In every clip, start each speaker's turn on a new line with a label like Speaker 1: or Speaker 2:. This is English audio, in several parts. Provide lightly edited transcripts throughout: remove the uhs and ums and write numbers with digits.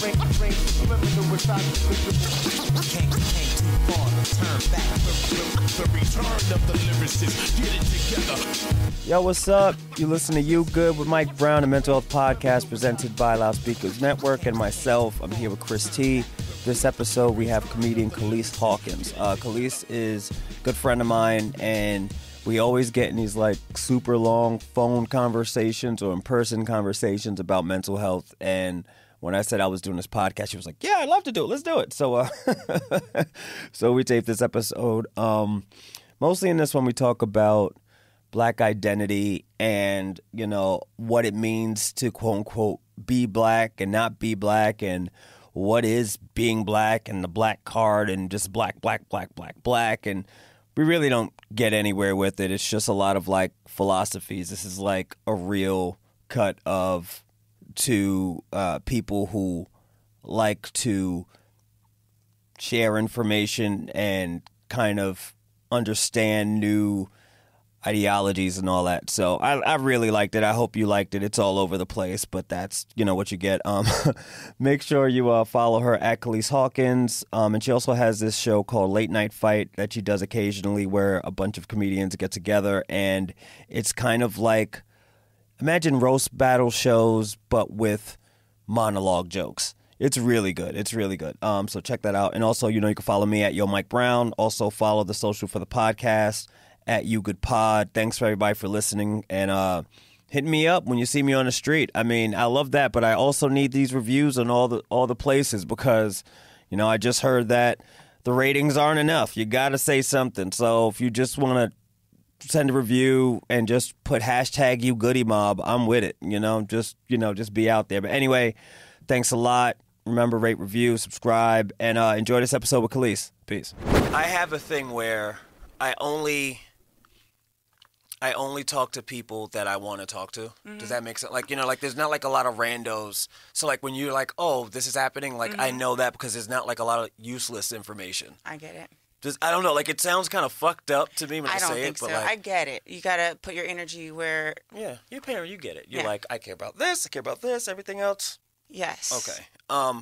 Speaker 1: Came too far to turn back. The return of the lyricist. Get it together.
Speaker 2: Yo, what's up? You listen to You Good with Mike Brown, a mental health podcast presented by Loudspeakers Network and myself. I'm here with Chris T. This episode, we have comedian Calise Hawkins. Calise is a good friend of mine, and we always get in these like super long phone conversations or in-person conversations about mental health. And when I said I was doing this podcast, she was like, "Yeah, I'd love to do it. Let's do it." So, so we taped this episode. Mostly in this one, we talk about Black identity and, you know, what it means to quote unquote be black and not be black, and what is being black and the black card and just black. And we really don't get anywhere with it. It's just a lot of like philosophies. This is like a real cut of to people who like to share information and kind of understand new ideologies and all that. So I really liked it. I hope you liked it. It's all over the place, but that's, you know, what you get. Make sure you follow her at Calise Hawkins. And she also has this show called Late Night Fight that she does occasionally where a bunch of comedians get together, and it's kind of like, imagine roast battle shows, but with monologue jokes. It's really good. It's really good. So check that out. And also, you know, you can follow me at Yo Mike Brown. Also follow the social for the podcast at You Good Pod. Thanks for everybody for listening and hitting me up when you see me on the street. I mean, I love that, but I also need these reviews on all the places because, you know, I just heard that the ratings aren't enough. You got to say something. So if you just want to send a review and just put hashtag You Goody Mob, I'm with it. Just be out there. But anyway, thanks a lot. Remember, rate, review, subscribe, and enjoy this episode with Calise. Peace. I have a thing where I only talk to people that I want to talk to. Mm-hmm. Does that make sense? Like, you know, like there's not like a lot of randos. So like when you're like, oh, this is happening, like I know that because there's not like a lot of useless information.
Speaker 3: I get it.
Speaker 2: I don't know, like it sounds kind of fucked up to me when I say it. I don't think
Speaker 3: so.
Speaker 2: Like,
Speaker 3: I get it. You gotta put your energy where...
Speaker 2: Yeah, you're a parent, you get it. You're like, I care about this, everything else.
Speaker 3: Yes.
Speaker 2: Okay.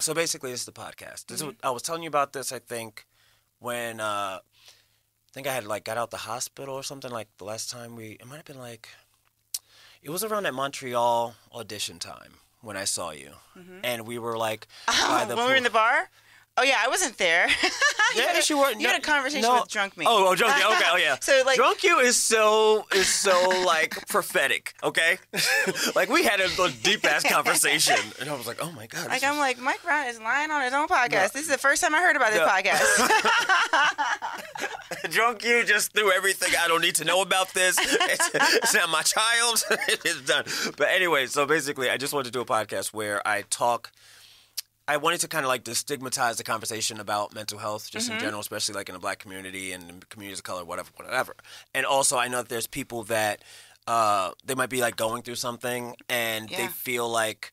Speaker 2: So basically this is the podcast. This is what, I was telling you about this, I think, when... I think I had like got out the hospital or something like the last time it might have been like, it was around that Montreal audition time when I saw you. Mm-hmm. And we were like,
Speaker 3: when we were in the bar? Oh yeah, I wasn't there.
Speaker 2: You were.
Speaker 3: You had a conversation with Drunk Me.
Speaker 2: Oh, Drunk Me. Okay, oh yeah.
Speaker 3: So like,
Speaker 2: Drunk You is so like prophetic. Okay, like we had a deep ass conversation, and I was like, oh my god.
Speaker 3: Like I'm like, Mike Brown is lying on his own podcast. No. This is the first time I heard about this
Speaker 2: podcast. Drunk You just threw everything. I don't need to know about this. It's not my child. It's done. But anyway, so basically, I just wanted to do a podcast where I wanted to kind of like destigmatize the conversation about mental health just in general, especially like in the Black community and in communities of color, whatever. And also I know that there's people that they might be like going through something and they feel like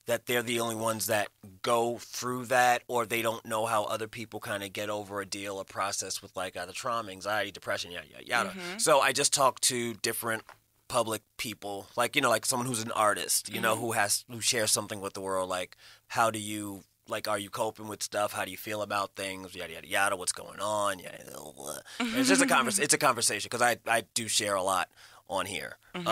Speaker 2: that they're the only ones that go through that, or they don't know how other people kind of get over a deal or process with like either trauma, anxiety, depression, yada. So I just talked to different public people, like, you know, like someone who's an artist, you know, who shares something with the world, like how do you, like, are you coping with stuff? How do you feel about things? Yada, yada, yada, what's going on? It's just it's a conversation because I do share a lot on here. And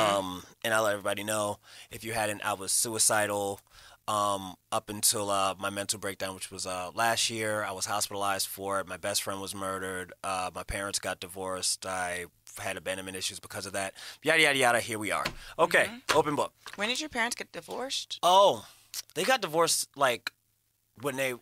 Speaker 2: I let everybody know I was suicidal up until my mental breakdown, which was last year. I was hospitalized for it. My best friend was murdered. My parents got divorced. I had abandonment issues because of that. Yada, yada, yada. Here we are. Okay, open book.
Speaker 3: When did your parents get divorced?
Speaker 2: Oh, they got divorced like when I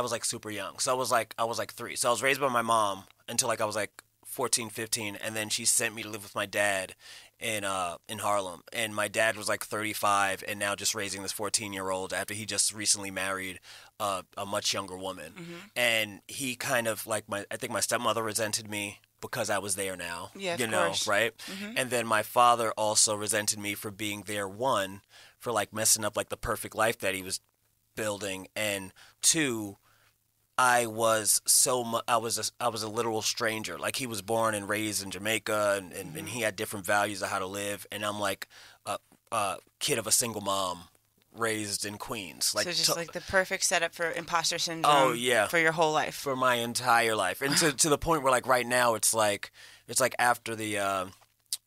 Speaker 2: was like super young. So I was like 3. So I was raised by my mom until like I was like 14, 15, and then she sent me to live with my dad in Harlem. And my dad was like 35 and now just raising this 14-year-old after he just recently married a much younger woman. And he kind of like I think my stepmother resented me because I was there now,
Speaker 3: course.
Speaker 2: Right? And then my father also resented me for being there, 1, for like messing up like the perfect life that he was building, and 2, I was a literal stranger. Like he was born and raised in Jamaica, and he had different values of how to live, and I'm like a kid of a single mom raised in Queens. Like,
Speaker 3: so just like the perfect setup for imposter syndrome.
Speaker 2: Oh, yeah.
Speaker 3: For your whole life.
Speaker 2: For my entire life. And to the point where, like, right now it's like after the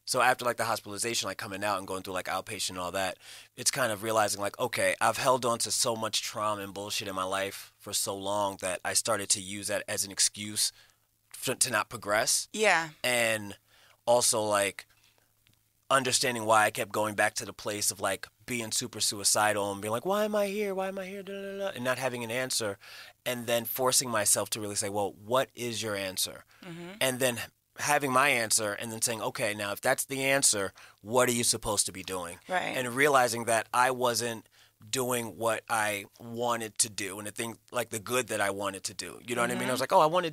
Speaker 2: so after, like, the hospitalization, like, coming out and going through, like, outpatient and all that, it's kind of realizing, like, okay, I've held on to so much trauma and bullshit in my life for so long that I started to use that as an excuse to not progress.
Speaker 3: Yeah.
Speaker 2: And also, like, understanding why I kept going back to the place of, like, being super suicidal and being like, why am I here? Why am I here? Da, da, da, and not having an answer. And then forcing myself to really say, well, what is your answer? Mm-hmm. And then having my answer and then saying, okay, now if that's the answer, what are you supposed to be doing?
Speaker 3: Right.
Speaker 2: And realizing that I wasn't doing what I wanted to do and the thing, like the good that I wanted to do. You know what I mean? I was like, oh, I want to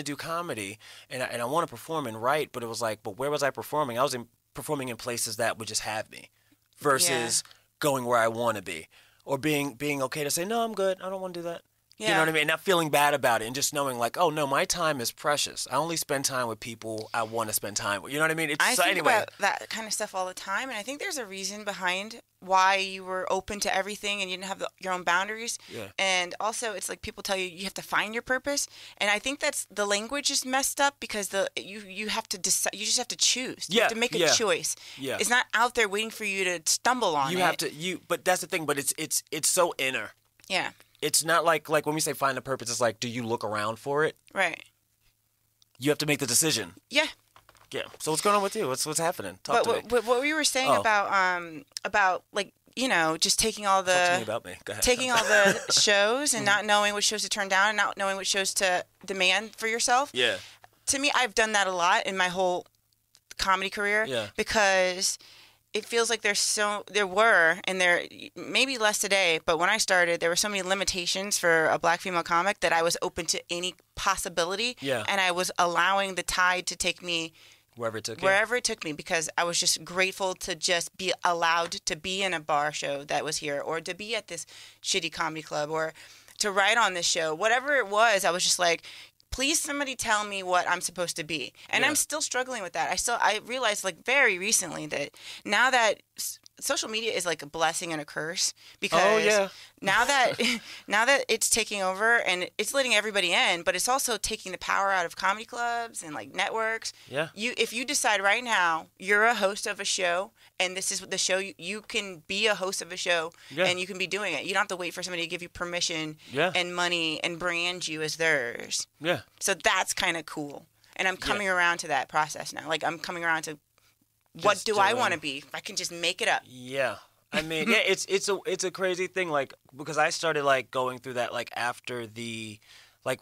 Speaker 2: do comedy and I want to perform and write, but it was like, but where was I performing? I was performing in places that would just have me versus going where I want to be or being okay to say, no, I'm good. I don't want to do that. Yeah. You know what I mean? Not feeling bad about it and just knowing like, oh, no, my time is precious. I only spend time with people I want to spend time with. You know what I mean?
Speaker 3: I think about that kind of stuff all the time, and I think there's a reason behind why you were open to everything and you didn't have your own boundaries.
Speaker 2: Yeah.
Speaker 3: And also, it's like people tell you you have to find your purpose, and I think that's the language is messed up because you have to decide. You just have to choose. You have to make a choice.
Speaker 2: Yeah.
Speaker 3: It's not out there waiting for you to stumble on it.
Speaker 2: You have to. But that's the thing. But it's so inner.
Speaker 3: Yeah.
Speaker 2: It's not like when we say find a purpose, it's like, do you look around for it?
Speaker 3: Right.
Speaker 2: You have to make the decision.
Speaker 3: Yeah.
Speaker 2: Yeah. So what's going on with you? What's happening? Talk to me.
Speaker 3: But what we were saying about like, you know, just taking all the
Speaker 2: Talk to me about me. Go ahead.
Speaker 3: Taking all the shows and not knowing which shows to turn down and not knowing which shows to demand for yourself.
Speaker 2: Yeah.
Speaker 3: To me, I've done that a lot in my whole comedy career.
Speaker 2: Yeah.
Speaker 3: Because it feels like there were, and there maybe less today, but when I started, there were so many limitations for a black female comic that I was open to any possibility.
Speaker 2: Yeah.
Speaker 3: And I was allowing the tide to take me
Speaker 2: wherever it took me because I was just grateful to just be allowed to be in a bar show that was here or to be at this shitty comedy club or to write on this show. Whatever it was, I was just like, please somebody tell me what I'm supposed to be. And I'm still struggling with that. I realized like very recently that now that social media is like a blessing and a curse because now that it's taking over and it's letting everybody in, but it's also taking the power out of comedy clubs and like networks. Yeah.
Speaker 3: If you decide right now you're a host of a show and this is the show, you can be a host of a show and you can be doing it. You don't have to wait for somebody to give you permission and money and brand you as theirs.
Speaker 2: Yeah.
Speaker 3: So that's kind of cool. And I'm coming around to that process now. Like I'm coming around to what do I want to be? If I can just make it up.
Speaker 2: Yeah. I mean, it's a crazy thing, like, because I started, like, going through that, like, after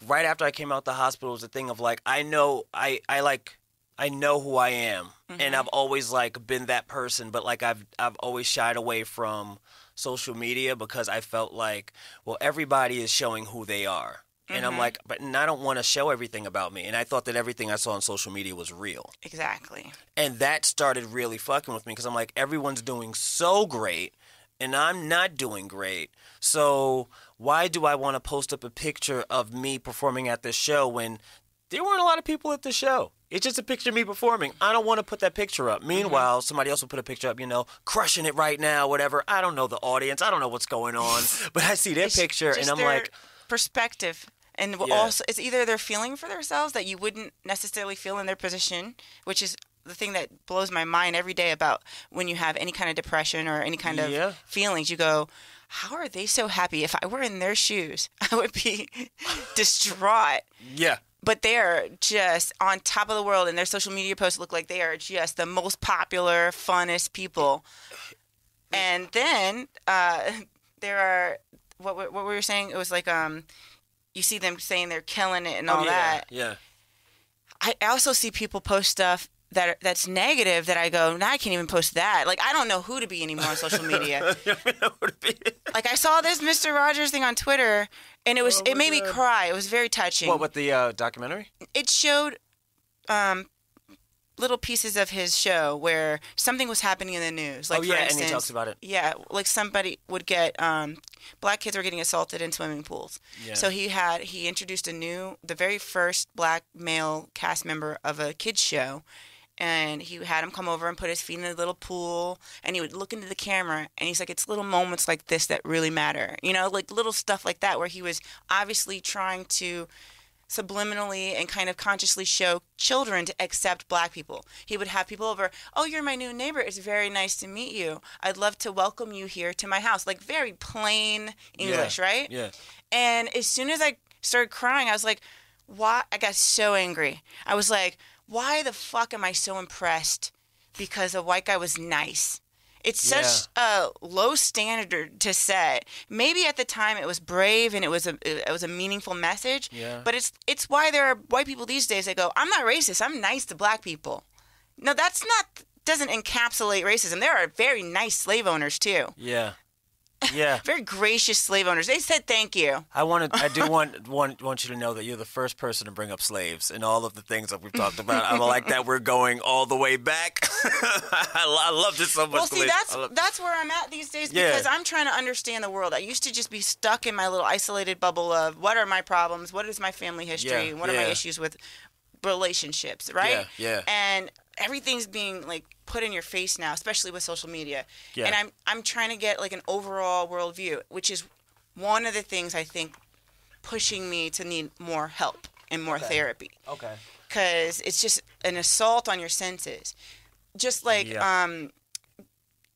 Speaker 2: right after I came out the hospital, it was a thing of, like, I know who I am, and I've always, like, been that person, but, like, I've always shied away from social media because I felt like, well, everybody is showing who they are. And I'm like, but I don't want to show everything about me. And I thought that everything I saw on social media was real.
Speaker 3: Exactly.
Speaker 2: And that started really fucking with me because I'm like, everyone's doing so great and I'm not doing great. So why do I want to post up a picture of me performing at this show when there weren't a lot of people at the show? It's just a picture of me performing. I don't want to put that picture up. Meanwhile, somebody else will put a picture up, you know, crushing it right now, whatever. I don't know the audience. I don't know what's going on. But I see their picture and I'm like,
Speaker 3: perspective. And also, it's either they're feeling for themselves that you wouldn't necessarily feel in their position, which is the thing that blows my mind every day about when you have any kind of depression or any kind of feelings. You go, how are they so happy? If I were in their shoes, I would be distraught.
Speaker 2: Yeah.
Speaker 3: But they are just on top of the world, and their social media posts look like they are just the most popular, funnest people. And then there are, what we were saying, it was like... you see them saying they're killing it and all that.
Speaker 2: Yeah.
Speaker 3: I also see people post stuff that's negative that I go, I can't even post that. Like, I don't know who to be anymore on social media. Like, I saw this Mr. Rogers thing on Twitter, and it made me cry. It was very touching.
Speaker 2: What, with the documentary?
Speaker 3: It showed little pieces of his show where something was happening in the news. Like, for instance,
Speaker 2: and he talks about it.
Speaker 3: Yeah, like somebody would get, black kids were getting assaulted in swimming pools. Yeah. So he introduced the very first black male cast member of a kids show, and he had him come over and put his feet in a little pool, and he would look into the camera, and he's like, it's little moments like this that really matter. You know, like little stuff like that where he was obviously trying to subliminally and kind of consciously show children to accept black people. He would have people over, oh, you're my new neighbor. It's very nice to meet you. I'd love to welcome you here to my house. Like very plain English, right?
Speaker 2: Yeah.
Speaker 3: And as soon as I started crying, I was like, why? I got so angry. I was like, why the fuck am I so impressed because a white guy was nice? It's such a low standard to set. Maybe at the time it was brave and it was a meaningful message.
Speaker 2: Yeah.
Speaker 3: But it's why there are white people these days that go, I'm not racist. I'm nice to black people. No, doesn't encapsulate racism. There are very nice slave owners too.
Speaker 2: Yeah. Yeah.
Speaker 3: Very gracious slave owners. They said thank you.
Speaker 2: I do want you to know that you're the first person to bring up slaves and all of the things that we've talked about. I like that we're going all the way back. I love this so much.
Speaker 3: Well, see, that's where I'm at these days because I'm trying to understand the world. I used to just be stuck in my little isolated bubble of what are my problems, what is my family history, and what are my issues with relationships, right?
Speaker 2: Yeah.
Speaker 3: And everything's being like put in your face now, especially with social media.
Speaker 2: Yeah.
Speaker 3: And I'm trying to get like an overall worldview, which is one of the things I think pushing me to need more help and more therapy.
Speaker 2: Okay.
Speaker 3: Because it's just an assault on your senses. Just like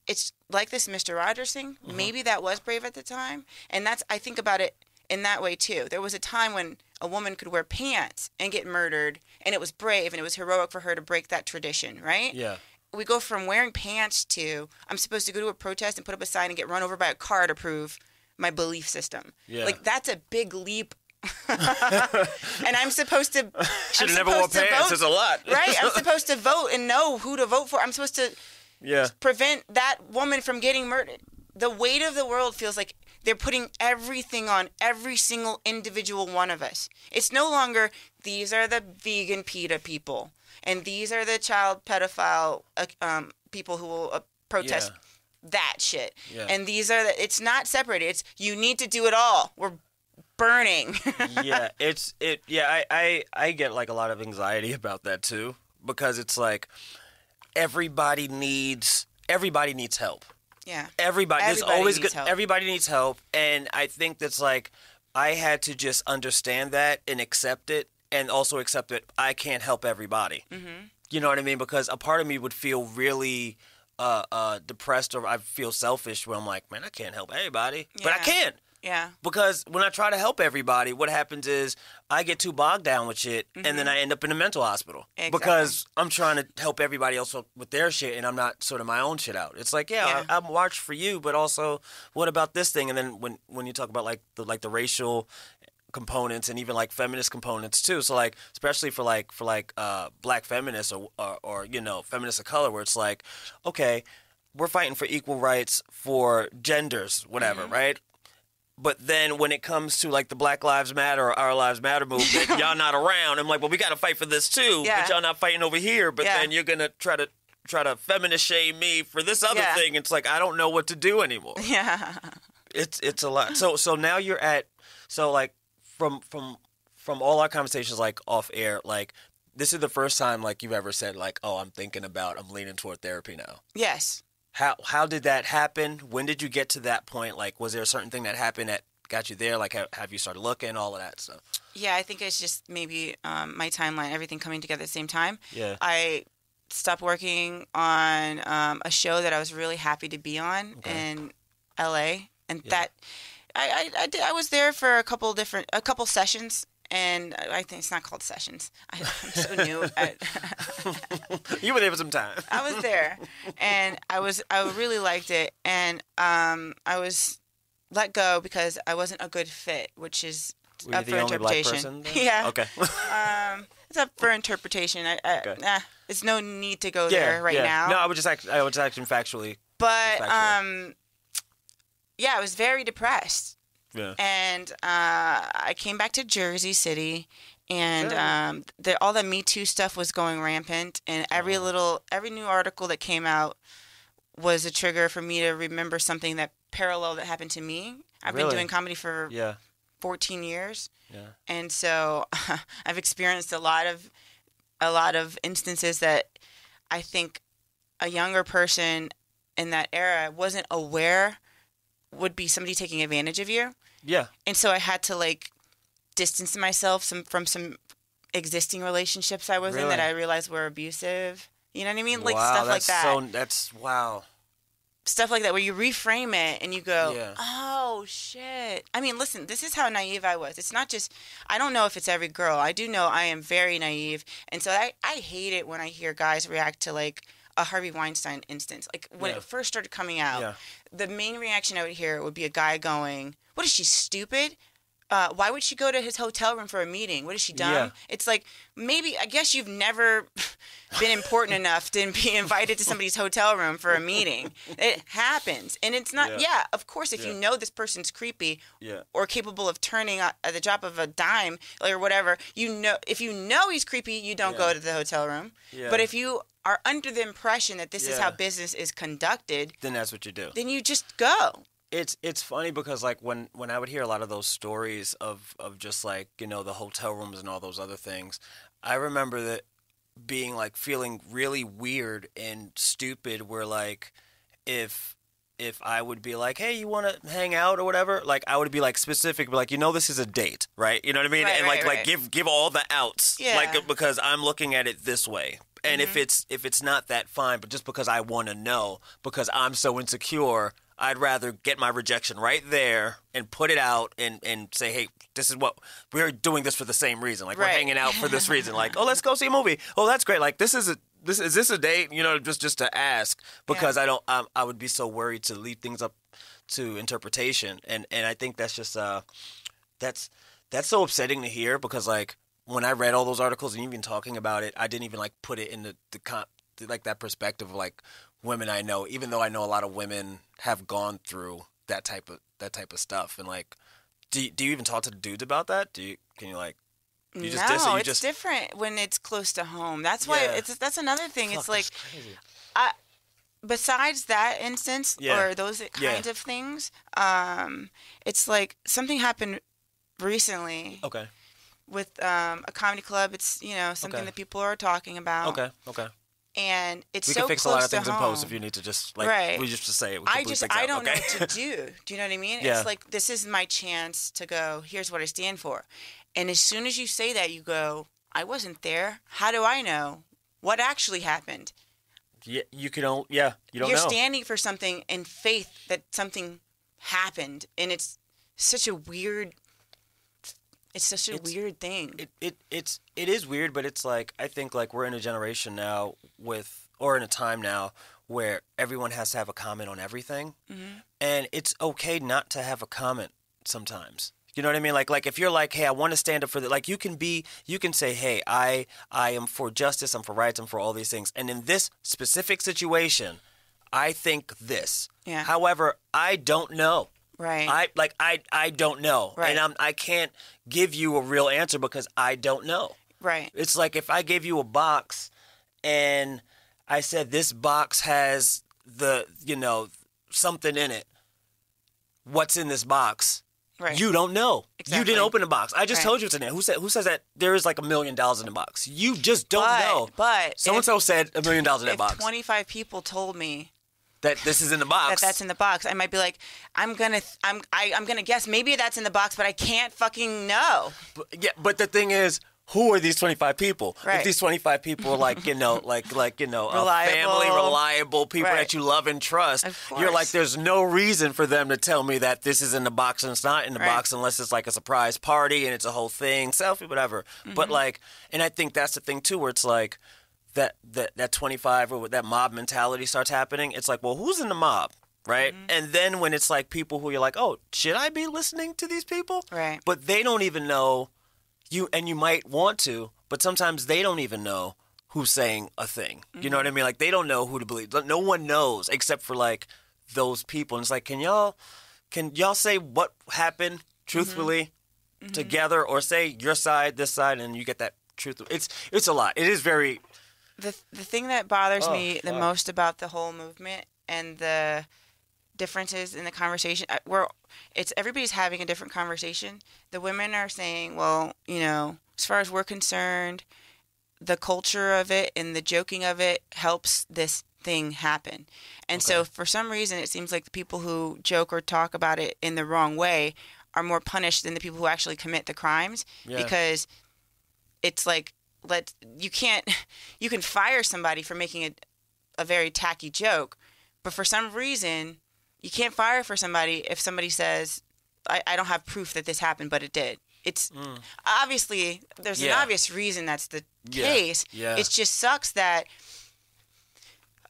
Speaker 3: it's like this Mr. Rogers thing. Mm-hmm. Maybe that was brave at the time, and I think about it in that way too. There was a time when a woman could wear pants and get murdered, and it was brave and it was heroic for her to break that tradition, right?
Speaker 2: Yeah.
Speaker 3: We go from wearing pants to I'm supposed to go to a protest and put up a sign and get run over by a car to prove my belief system.
Speaker 2: Yeah.
Speaker 3: Like that's a big leap. And I'm supposed to
Speaker 2: should have never worn pants. There's a lot.
Speaker 3: Right? I'm supposed to vote and know who to vote for. I'm supposed to prevent that woman from getting murdered. The weight of the world feels like they're putting everything on every single individual one of us. It's no longer, these are the vegan PETA people, and these are the child pedophile people who will protest that shit. Yeah. And these are it's not separated. It's, you need to do it all. We're burning.
Speaker 2: I get like a lot of anxiety about that too, because it's like everybody needs help.
Speaker 3: Yeah.
Speaker 2: Everybody needs help, and I think that's like I had to just understand that and accept it, and also accept that I can't help everybody. Mm-hmm. You know what I mean? Because a part of me would feel really depressed, or I feel selfish when I'm like, man, I can't help everybody, but I can.
Speaker 3: Yeah.
Speaker 2: Because when I try to help everybody, what happens is I get too bogged down with shit, and then I end up in a mental hospital. Exactly. Because I'm trying to help everybody else with their shit, and I'm not sorting my own shit out. It's like, I'm watched for you, but also, what about this thing? And then when you talk about like the racial components and even like feminist components too. So like, especially for black feminists or you know, feminists of color, where it's like, okay, we're fighting for equal rights for genders, whatever, right? But then when it comes to like the Black Lives Matter or Our Lives Matter movement, y'all not around. I'm like, well, we got to fight for this too, but y'all not fighting over here. But then you're gonna try to feminist shame me for this other thing. It's like I don't know what to do anymore. Yeah, it's a lot. So now you're at like from all our conversations like off air, like this is the first time like you've ever said like, oh, I'm leaning toward therapy now.
Speaker 3: Yes.
Speaker 2: How did that happen? When did you get to that point? Like, was there a certain thing that happened that got you there? Like, have you started looking, all of that stuff?
Speaker 3: Yeah, I think it's just maybe my timeline, everything coming together at the same time.
Speaker 2: Yeah.
Speaker 3: I stopped working on a show that I was really happy to be on in L.A. And that I was there for a couple sessions. And I think it's not called sessions. I'm so new.
Speaker 2: You were there for some time.
Speaker 3: I was there, and I really liked it. And I was let go because I wasn't a good fit, which is up for interpretation. Yeah.
Speaker 2: Okay.
Speaker 3: It's up for interpretation. There's no need to go there right now.
Speaker 2: No, I was just acting factually.
Speaker 3: But I was very depressed.
Speaker 2: Yeah.
Speaker 3: And I came back to Jersey City, and all the Me Too stuff was going rampant, and every new article that came out was a trigger for me to remember something that happened to me. I've been doing comedy for 14 years, and so I've experienced a lot of instances that I think a younger person in that era wasn't aware would be somebody taking advantage of you.
Speaker 2: Yeah.
Speaker 3: And so I had to like distance myself from some existing relationships I was in that I realized were abusive. You know what I mean? Like stuff like that.
Speaker 2: That's wow.
Speaker 3: Stuff like that where you reframe it and you go,
Speaker 2: Yeah.
Speaker 3: oh shit. I mean, listen, this is how naive I was. It's not just, I don't know if it's every girl. I do know I am very naive. And so I hate it when I hear guys react to like a Harvey Weinstein instance. Like when it first started coming out, the main reaction I would hear would be a guy going, what is she, stupid? Why would she go to his hotel room for a meeting? What is she, dumb? Yeah. It's like, maybe, I guess you've never been important enough to be invited to somebody's hotel room for a meeting. It happens. And it's not, of course, if you know this person's creepy or capable of turning at the drop of a dime or whatever, you know, if you know he's creepy, you don't go to the hotel room. Yeah. But if you are under the impression that this is how business is conducted,
Speaker 2: then that's what you do.
Speaker 3: Then you just go.
Speaker 2: It's funny because like when I would hear a lot of those stories of just like, you know, the hotel rooms and all those other things, I remember that being like feeling really weird and stupid where like if I would be like, hey, you want to hang out or whatever, like I would be like specific, but like, you know, this is a date, right? You know what I mean?
Speaker 3: Right,
Speaker 2: and like give all the outs, like because I'm looking at it this way. And if it's not that, fine, but just because I want to know, because I'm so insecure, I'd rather get my rejection right there and put it out and say, hey, this is what we're doing this for the same reason. Like we're hanging out for this reason. Like, oh, let's go see a movie. Oh, that's great. Like is this a date? You know, just to ask because I would be so worried to leave things up to interpretation. And I think that's just that's so upsetting to hear because like when I read all those articles and even talking about it, I didn't even like put it in the like that perspective of like women I know, even though I know a lot of women have gone through that type of stuff. And like, do you even talk to the dudes about that? Can you like? You just
Speaker 3: it's different when it's close to home. That's why that's another thing. Fuck, it's like, besides that instance or those kinds of things, it's like something happened recently.
Speaker 2: Okay.
Speaker 3: With a comedy club, it's something that people are talking about.
Speaker 2: Okay.
Speaker 3: And it's
Speaker 2: we
Speaker 3: so
Speaker 2: can fix
Speaker 3: close
Speaker 2: a lot of things
Speaker 3: to
Speaker 2: in
Speaker 3: home.
Speaker 2: post if you need to just like we just say it.
Speaker 3: I don't know what to do. Do you know what I mean?
Speaker 2: Yeah.
Speaker 3: It's like this is my chance to go. Here's what I stand for. And as soon as you say that, you go, I wasn't there. How do I know what actually happened?
Speaker 2: Yeah, you don't know.
Speaker 3: You're standing for something in faith that something happened, and it's such a weird. It's such a weird thing.
Speaker 2: It is weird, but it's like I think like we're in a generation now or in a time now where everyone has to have a comment on everything, and it's okay not to have a comment sometimes. You know what I mean? Like if you're like, hey, I want to stand up for like you can say, hey, I am for justice, I'm for rights, I'm for all these things, and in this specific situation, I think this.
Speaker 3: Yeah.
Speaker 2: However, I don't know.
Speaker 3: Right.
Speaker 2: I don't know.
Speaker 3: Right.
Speaker 2: And I can't give you a real answer because I don't know.
Speaker 3: Right.
Speaker 2: It's like if I gave you a box and I said this box has something in it. What's in this box?
Speaker 3: Right.
Speaker 2: You don't know.
Speaker 3: Exactly.
Speaker 2: You didn't open the box. I just told you what's in there. Who says that there is like $1 million in the box? You just don't know.
Speaker 3: But
Speaker 2: so-and-so said $1 million in that box.
Speaker 3: If 25 people told me
Speaker 2: that this is in the box.
Speaker 3: That's in the box. I might be like, I'm gonna guess maybe that's in the box, but I can't fucking know.
Speaker 2: But the thing is, who are these 25 people?
Speaker 3: Right.
Speaker 2: If these 25 people are like reliable.
Speaker 3: Reliable.
Speaker 2: Reliable people that you love and trust, you're like, there's no reason for them to tell me that this is in the box and it's not in the box unless it's like a surprise party and it's a whole thing, selfie, whatever. But like, and I think that's the thing too, where it's like, that 25 or that mob mentality starts happening, it's like, well, who's in the mob, right? And then when it's like people who you're like, oh, should I be listening to these people?
Speaker 3: Right.
Speaker 2: But they don't even know you, and you might want to, but sometimes they don't even know who's saying a thing. You know what I mean? Like they don't know who to believe. No one knows except for like those people. And it's like, can y'all say what happened truthfully together, or say your side, this side, and you get that truth? It's a lot. It is very.
Speaker 3: The thing that bothers me the most about the whole movement and the differences in the conversation, it's everybody's having a different conversation. The women are saying, well, as far as we're concerned, the culture of it and the joking of it helps this thing happen. And so for some reason, it seems like the people who joke or talk about it in the wrong way are more punished than the people who actually commit the crimes, because it's like, you can fire somebody for making a very tacky joke, but for some reason you can't fire for somebody if somebody says, I don't have proof that this happened, but it did. It's obviously there's an obvious reason that's the case. Yeah. It just sucks that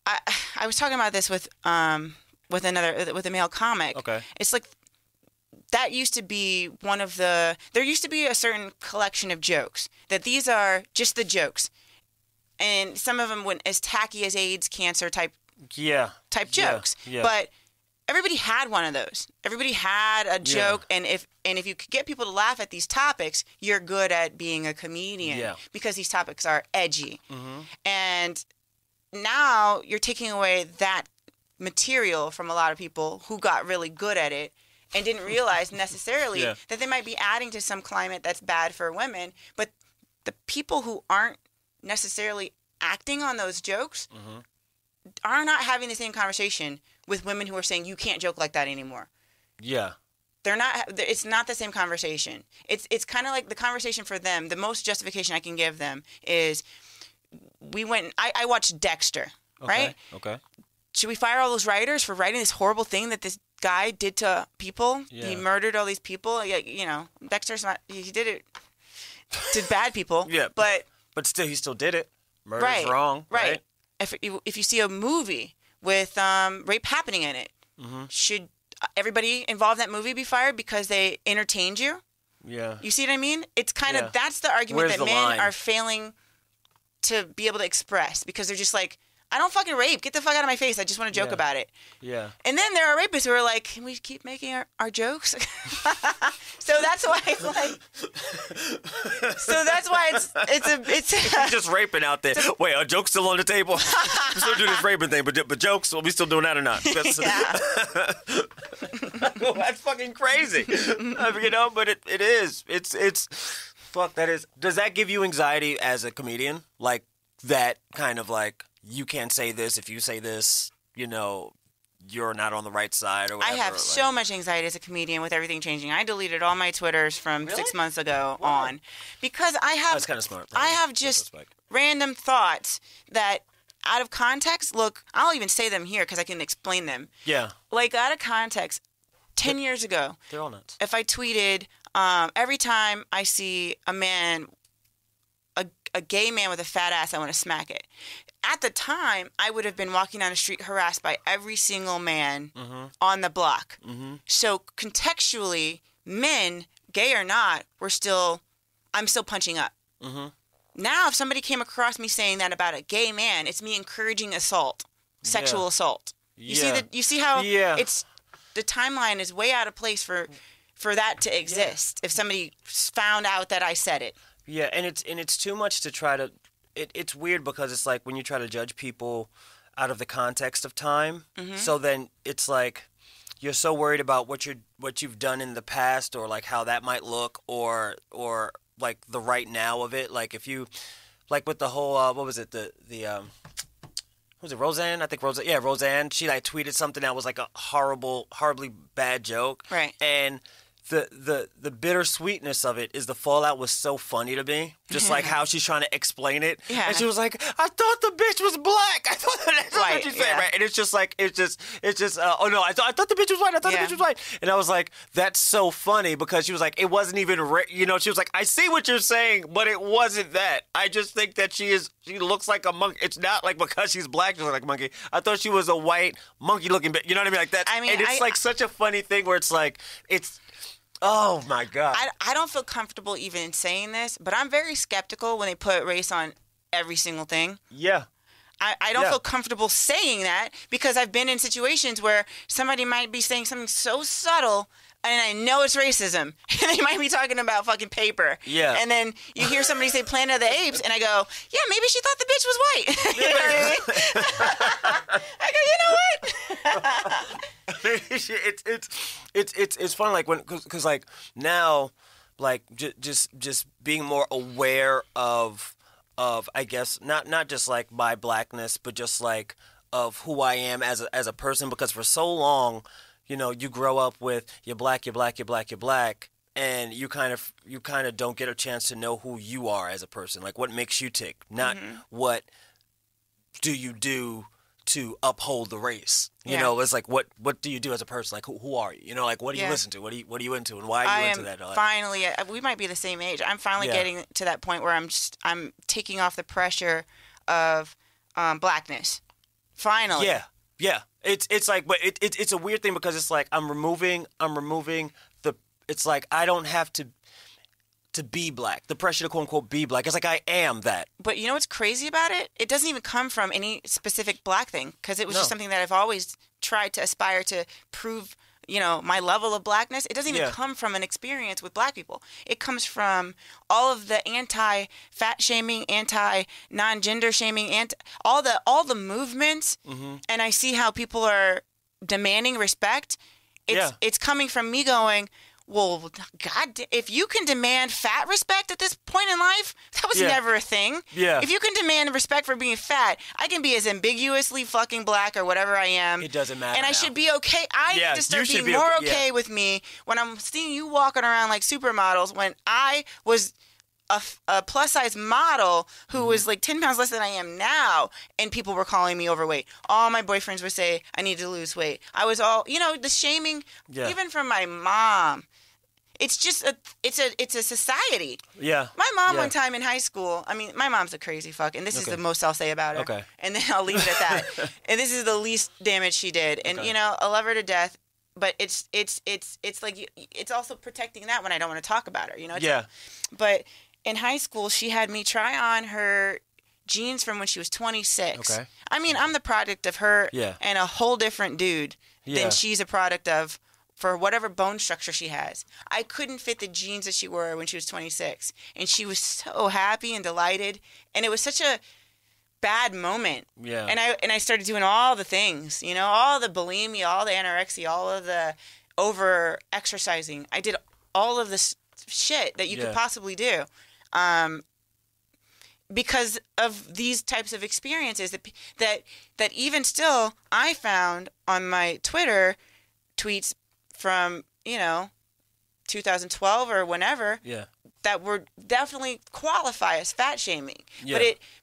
Speaker 3: I was talking about this with a male comic. Okay. It's like that used to be there used to be a certain collection of jokes that these are just the jokes. And some of them went as tacky as AIDS, cancer type jokes. Yeah. But everybody had one of those. Everybody had a joke, and if you could get people to laugh at these topics, you're good at being a comedian because these topics are edgy. Mm-hmm. And now you're taking away that material from a lot of people who got really good at it and didn't realize necessarily that they might be adding to some climate that's bad for women. But the people who aren't necessarily acting on those jokes are not having the same conversation with women who are saying you can't joke like that anymore. Yeah. They're not. It's not the same conversation. It's kind of like the conversation for them. The most justification I can give them is I watched Dexter, right? Okay. Should we fire all those writers for writing this horrible thing that this guy did to people? Yeah. He murdered all these people. You know, Dexter's not. He did it to bad people. Yeah. But
Speaker 2: still, he still did it. Murder's wrong. Right.
Speaker 3: If you see a movie with rape happening in it, should everybody involved in that movie be fired because they entertained you? Yeah. You see what I mean? It's kind of that's the argument that men are failing to be able to express, because they're just like, I don't fucking rape. Get the fuck out of my face. I just want to joke about it. Yeah. And then there are rapists who are like, can we keep making our jokes? So that's why it's like. So that's why it's
Speaker 2: just raping out there. Wait, are jokes still on the table? We still do this raping thing, but jokes, are we still doing that or not? That's fucking crazy. You know, but it is. It's fuck. That is. Does that give you anxiety as a comedian? Like that kind of like, you can't say this. If you say this, you know, you're not on the right side or whatever.
Speaker 3: I have so much anxiety as a comedian with everything changing. I deleted all my Twitters from 6 months ago on, because I have. That's kind of smart. I have just random thoughts that, out of context, look, I'll even say them here because I can explain them. Yeah. Like, out of context, 10 years ago, they're all nuts. If I tweeted, every time I see a man, a gay man with a fat ass, I want to smack it. At the time, I would have been walking down the street harassed by every single man on the block. Mm-hmm. So contextually, men, gay or not, I'm still punching up. Mm-hmm. Now, if somebody came across me saying that about a gay man, it's me encouraging assault, sexual assault. You see how it's the timeline is way out of place for that to exist. If somebody found out that I said it.
Speaker 2: Yeah, and it's too much to try to. It's weird because it's like when you try to judge people out of the context of time. Mm-hmm. So then it's like you're so worried about what you've done in the past, or like how that might look, or like the right now of it. Like if you, like with the whole what was it, the was it Roseanne? I think Roseanne. Yeah, Roseanne. She like tweeted something that was like a horribly bad joke. Right. And the bittersweetness of it is the fallout was so funny to me. Just like how she's trying to explain it. Yeah. And she was like, I thought the bitch was black. I thought that's what she said, right? And it's just like, it's just oh no, I thought the bitch was white. I thought the bitch was white. And I was like, that's so funny, because she was like, it wasn't even, she was like, I see what you're saying, but it wasn't that. I just think that she looks like a monkey. It's not like because she's black, she looks like a monkey. I thought she was a white monkey looking bitch. You know what I mean? Like that. I mean, and it's like such a funny thing where it's like, oh my God.
Speaker 3: I don't feel comfortable even saying this, but I'm very skeptical when they put race on every single thing. Yeah. I don't feel comfortable saying that, because I've been in situations where somebody might be saying something so subtle and I know it's racism. And they might be talking about fucking paper. Yeah. And then you hear somebody say Planet of the Apes, and I go, yeah, maybe she thought the bitch was white. You know what I mean? I go, you know
Speaker 2: what? It's fun, like, because like now, like just being more aware of of, I guess, not just like my blackness, but just like of who I am as a person. Because for so long, you know, you grow up with you're black, you're black, you're black, you're black, and you kind of don't get a chance to know who you are as a person, like what makes you tick, not what do you do to uphold the race. You know, it's like what do you do as a person? Like who are you? You know, like what do you listen to? What are you into, and why are you into that?
Speaker 3: Finally, we might be the same age. I'm finally getting to that point where I'm taking off the pressure of blackness. Finally.
Speaker 2: Yeah. It's like, but it's a weird thing because it's like I'm removing the. It's like I don't have to be black. The pressure to quote unquote be black. It's like I am that.
Speaker 3: But you know what's crazy about it? It doesn't even come from any specific black thing, because it was just something that I've always tried to aspire to prove. You know, my level of blackness. It doesn't even come from an experience with black people. It comes from all of the anti-fat shaming, anti-non-gender shaming, all the movements. And I see how people are demanding respect. It's coming from me going, well, God, if you can demand fat respect at this point in life, that was never a thing. If you can demand respect for being fat, I can be as ambiguously fucking black or whatever I am.
Speaker 2: It doesn't matter.
Speaker 3: And I should be okay. I need to start being more okay with me when I'm seeing you walking around like supermodels, when I was a plus-size model who was like 10 pounds less than I am now, and people were calling me overweight. All my boyfriends would say, I need to lose weight. I was all, you know, the shaming, even from my mom. It's just it's a society. Yeah. My mom one time in high school, I mean, my mom's a crazy fuck, and this is the most I'll say about her. Okay. And then I'll leave it at that. And this is the least damage she did. And you know, I love her to death, but it's like it's also protecting that when I don't want to talk about her, you know? But in high school, she had me try on her jeans from when she was 26. Okay. I mean, I'm the product of her and a whole different dude than she's a product of for whatever bone structure she has. I couldn't fit the jeans that she wore when she was 26. And she was so happy and delighted. And it was such a bad moment. Yeah. And I started doing all the things, you know, all the bulimia, all the anorexia, all of the over exercising. I did all of this shit that you could possibly do. Because of these types of experiences that even still I found on my Twitter tweets from, you know, 2012 or whenever that were definitely qualify as fat shaming.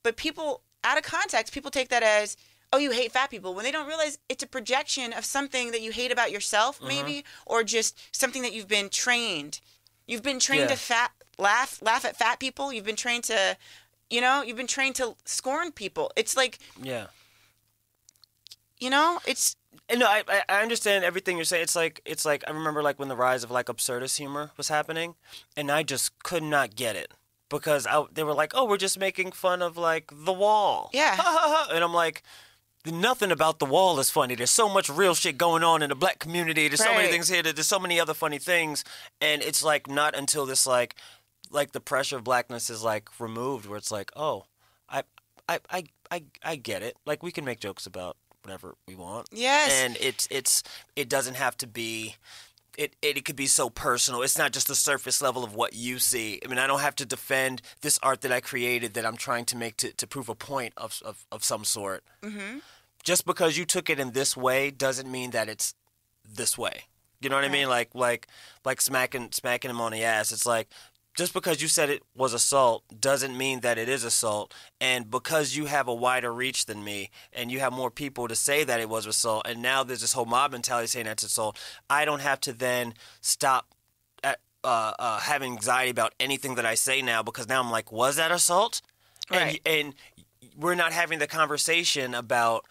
Speaker 3: But people out of context, people take that as, oh, you hate fat people, when they don't realize it's a projection of something that you hate about yourself maybe, or just something that you've been trained. You've been trained to laugh at fat people. You've been trained to, you know, you've been trained to scorn people. It's like, you know, it's.
Speaker 2: No, I understand everything you're saying. It's like I remember like when the rise of like absurdist humor was happening, and I just could not get it because they were like, oh, we're just making fun of like The Wall. Yeah. And I'm like, nothing about The Wall is funny. There's so much real shit going on in the black community. There's so many things here. There's so many other funny things. And it's like not until this like the pressure of blackness is like removed where it's like, oh, I get it. Like we can make jokes about whatever we want. Yes. And it doesn't have to be it could be so personal. It's not just the surface level of what you see. I mean, I don't have to defend this art that I created that I'm trying to make to prove a point of some sort. Mm-hmm. Just because you took it in this way doesn't mean that it's this way. You know what I mean? Like smacking him on the ass. It's like, just because you said it was assault doesn't mean that it is assault. And because you have a wider reach than me and you have more people to say that it was assault, and now there's this whole mob mentality saying that's assault, I don't have to then stop at, having anxiety about anything that I say now, because now I'm like, was that assault? Right. And we're not having the conversation about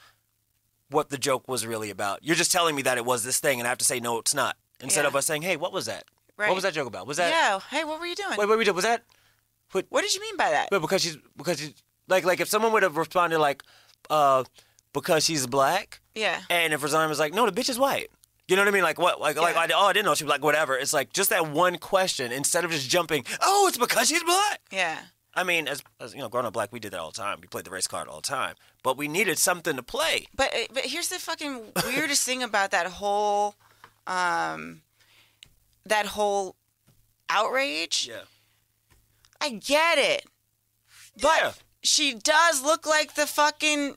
Speaker 2: what the joke was really about. You're just telling me that it was this thing, and I have to say, no, it's not. Instead of us saying, hey, what was that? Right. What was that joke about? Was that?
Speaker 3: Yeah. Hey, what were you doing?
Speaker 2: Wait, what were you doing? Was that?
Speaker 3: What did you mean by that?
Speaker 2: But because she's like if someone would have responded like, because she's black. Yeah. And if Razan was like, no, the bitch is white. You know what I mean? Like what? Like I didn't know. She was like, whatever. It's like just that one question instead of just jumping. Oh, it's because she's black. Yeah. I mean, as you know, growing up black, we did that all the time. We played the race card all the time. But we needed something to play.
Speaker 3: But here's the fucking weirdest thing about that whole outrage. Yeah. I get it. But She does look like the fucking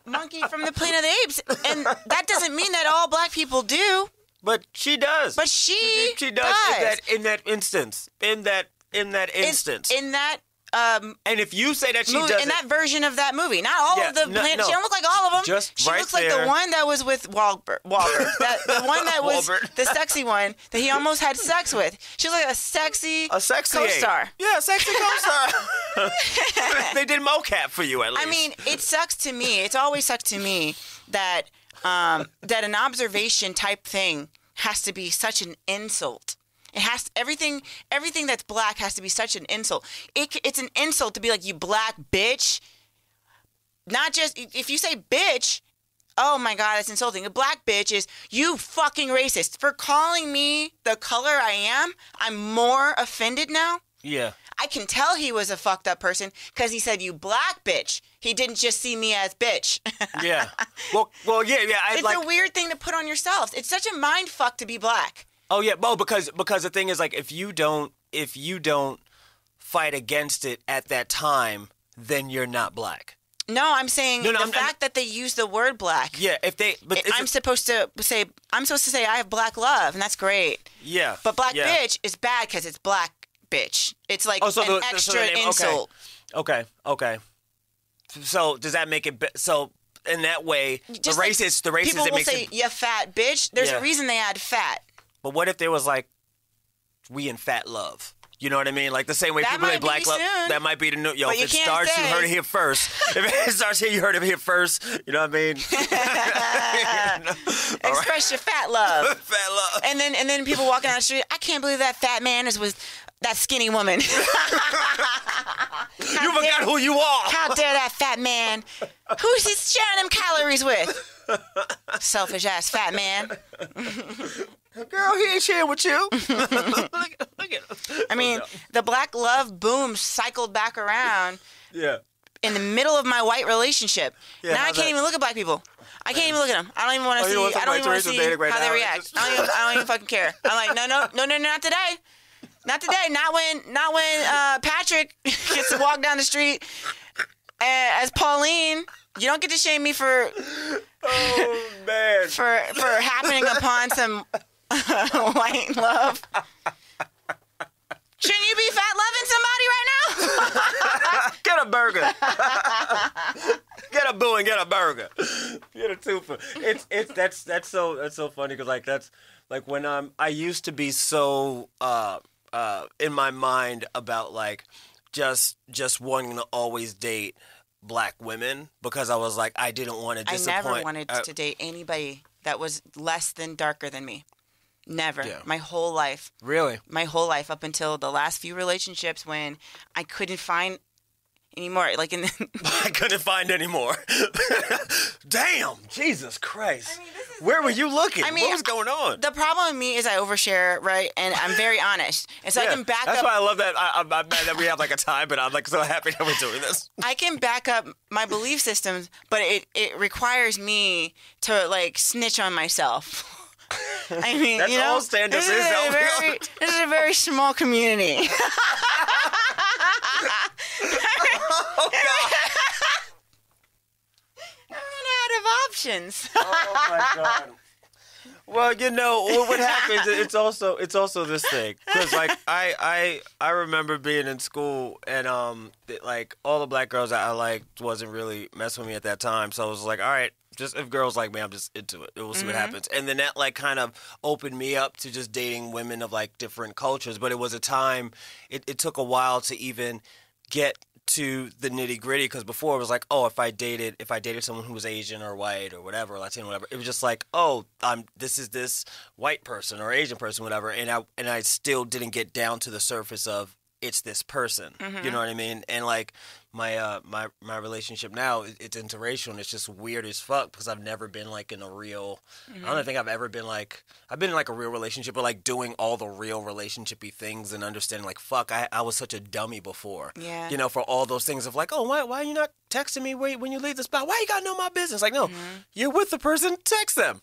Speaker 3: monkey from the Planet of the Apes, and that doesn't mean that all black people do.
Speaker 2: But she does.
Speaker 3: But she
Speaker 2: does. In that instance. In that instance.
Speaker 3: In that.
Speaker 2: And if you say that she doesn't...
Speaker 3: In that version of that movie. Not all of them. No. She don't look like all of them.
Speaker 2: Just
Speaker 3: she
Speaker 2: right
Speaker 3: looks like
Speaker 2: there.
Speaker 3: the one that was with Wahlberg. The one that was the sexy one that he almost had sex with. She was like a sexy co-star.
Speaker 2: Yeah, a sexy co-star. They did mocap for you, at least.
Speaker 3: I mean, it sucks to me. It's always sucked to me that that an observation type thing has to be such an insult. It has everything that's black has to be such an insult. It's an insult to be like, you black bitch. Not just if you say bitch, oh my God, that's insulting. A black bitch is you fucking racist. For calling me the color I am, I'm more offended now.
Speaker 2: Yeah.
Speaker 3: I can tell he was a fucked up person because he said, you black bitch. He didn't just see me as bitch.
Speaker 2: Yeah. Well, yeah.
Speaker 3: It's a weird thing to put on yourself. It's such a mind fuck to be black.
Speaker 2: Oh yeah, well, because the thing is, like, if you don't fight against it at that time, then you're not black.
Speaker 3: No, I'm saying fact that they use the word black.
Speaker 2: Yeah,
Speaker 3: I'm supposed to say I have black love, and that's great.
Speaker 2: Yeah.
Speaker 3: But black bitch is bad because it's black bitch. It's like an extra insult.
Speaker 2: Okay. So does that make it so? In that way, the racist
Speaker 3: people
Speaker 2: it
Speaker 3: will
Speaker 2: makes
Speaker 3: say,
Speaker 2: it,
Speaker 3: you fat bitch. There's a reason they add fat.
Speaker 2: But what if there was like, we in fat love? You know what I mean? Like the same way people say black love. That might be the new. Yo, if it starts, you heard it here first. If it starts here, you heard it here first. You know what I mean?
Speaker 3: Express your fat love.
Speaker 2: Fat love.
Speaker 3: And then people walking down the street, I can't believe that fat man is with that skinny woman.
Speaker 2: You forgot who you are.
Speaker 3: How dare that fat man? Who's he sharing them calories with? Selfish ass fat man.
Speaker 2: Girl, he ain't sharing with you. Look at
Speaker 3: I mean, the black love boom cycled back around.
Speaker 2: Yeah.
Speaker 3: In the middle of my white relationship. Yeah, now I can't even look at black people. I can't even look at them. I don't even want to see. I don't even want to see how they react. I don't even fucking care. I'm like, no, not today. Not today. Not when Patrick gets to walk down the street as Pauline. You don't get to shame me for.
Speaker 2: Oh man.
Speaker 3: For happening upon some white love. Shouldn't you be fat loving somebody right now?
Speaker 2: Get a burger. Get a boo and get a burger. Get a twofer. That's so funny because like that's like when I used to be so in my mind about like just wanting to always date black women because I was like I didn't want to disappoint.
Speaker 3: I never wanted to date anybody that was less than darker than me. Never. Yeah. My whole life.
Speaker 2: Really?
Speaker 3: My whole life up until the last few relationships when I couldn't find anymore. Like
Speaker 2: I couldn't find any more. Damn, Jesus Christ. I mean, where were you looking? I mean, what was going on?
Speaker 3: The problem with me is I overshare, right? And I'm very honest. And so I can back up.
Speaker 2: That's why I love that. I'm mad that we have like a time, but I'm like so happy that we're doing this.
Speaker 3: I can back up my belief systems, but it requires me to like snitch on myself. I mean,
Speaker 2: that's all stand-up is.
Speaker 3: This is a very small community.
Speaker 2: Oh, God.
Speaker 3: I'm out of options.
Speaker 2: Oh, my God. Well, you know, what happens, it's also this thing. Because, like, I remember being in school and, like, all the black girls I liked wasn't really messing with me at that time. So I was like, all right. Just if girls like me, I'm just into it. We'll see what happens. And then that like kind of opened me up to just dating women of like different cultures. But it was a time, it took a while to even get to the nitty gritty because before it was like, oh, if I dated someone who was Asian or white or whatever, Latino, whatever, it was just like, oh, this is this white person or Asian person, whatever. And I still didn't get down to the surface of it's this person. You know what I mean? And like my relationship now, it's interracial and it's just weird as fuck because I've never been like in a real I don't think I've ever been like I've been in like a real relationship but like doing all the real relationshipy things and understanding like fuck I was such a dummy before. Yeah. You know, for all those things of like, oh, why are you not texting me when you leave the spot? Why you gotta know my business? Like, no, you're with the person, text them.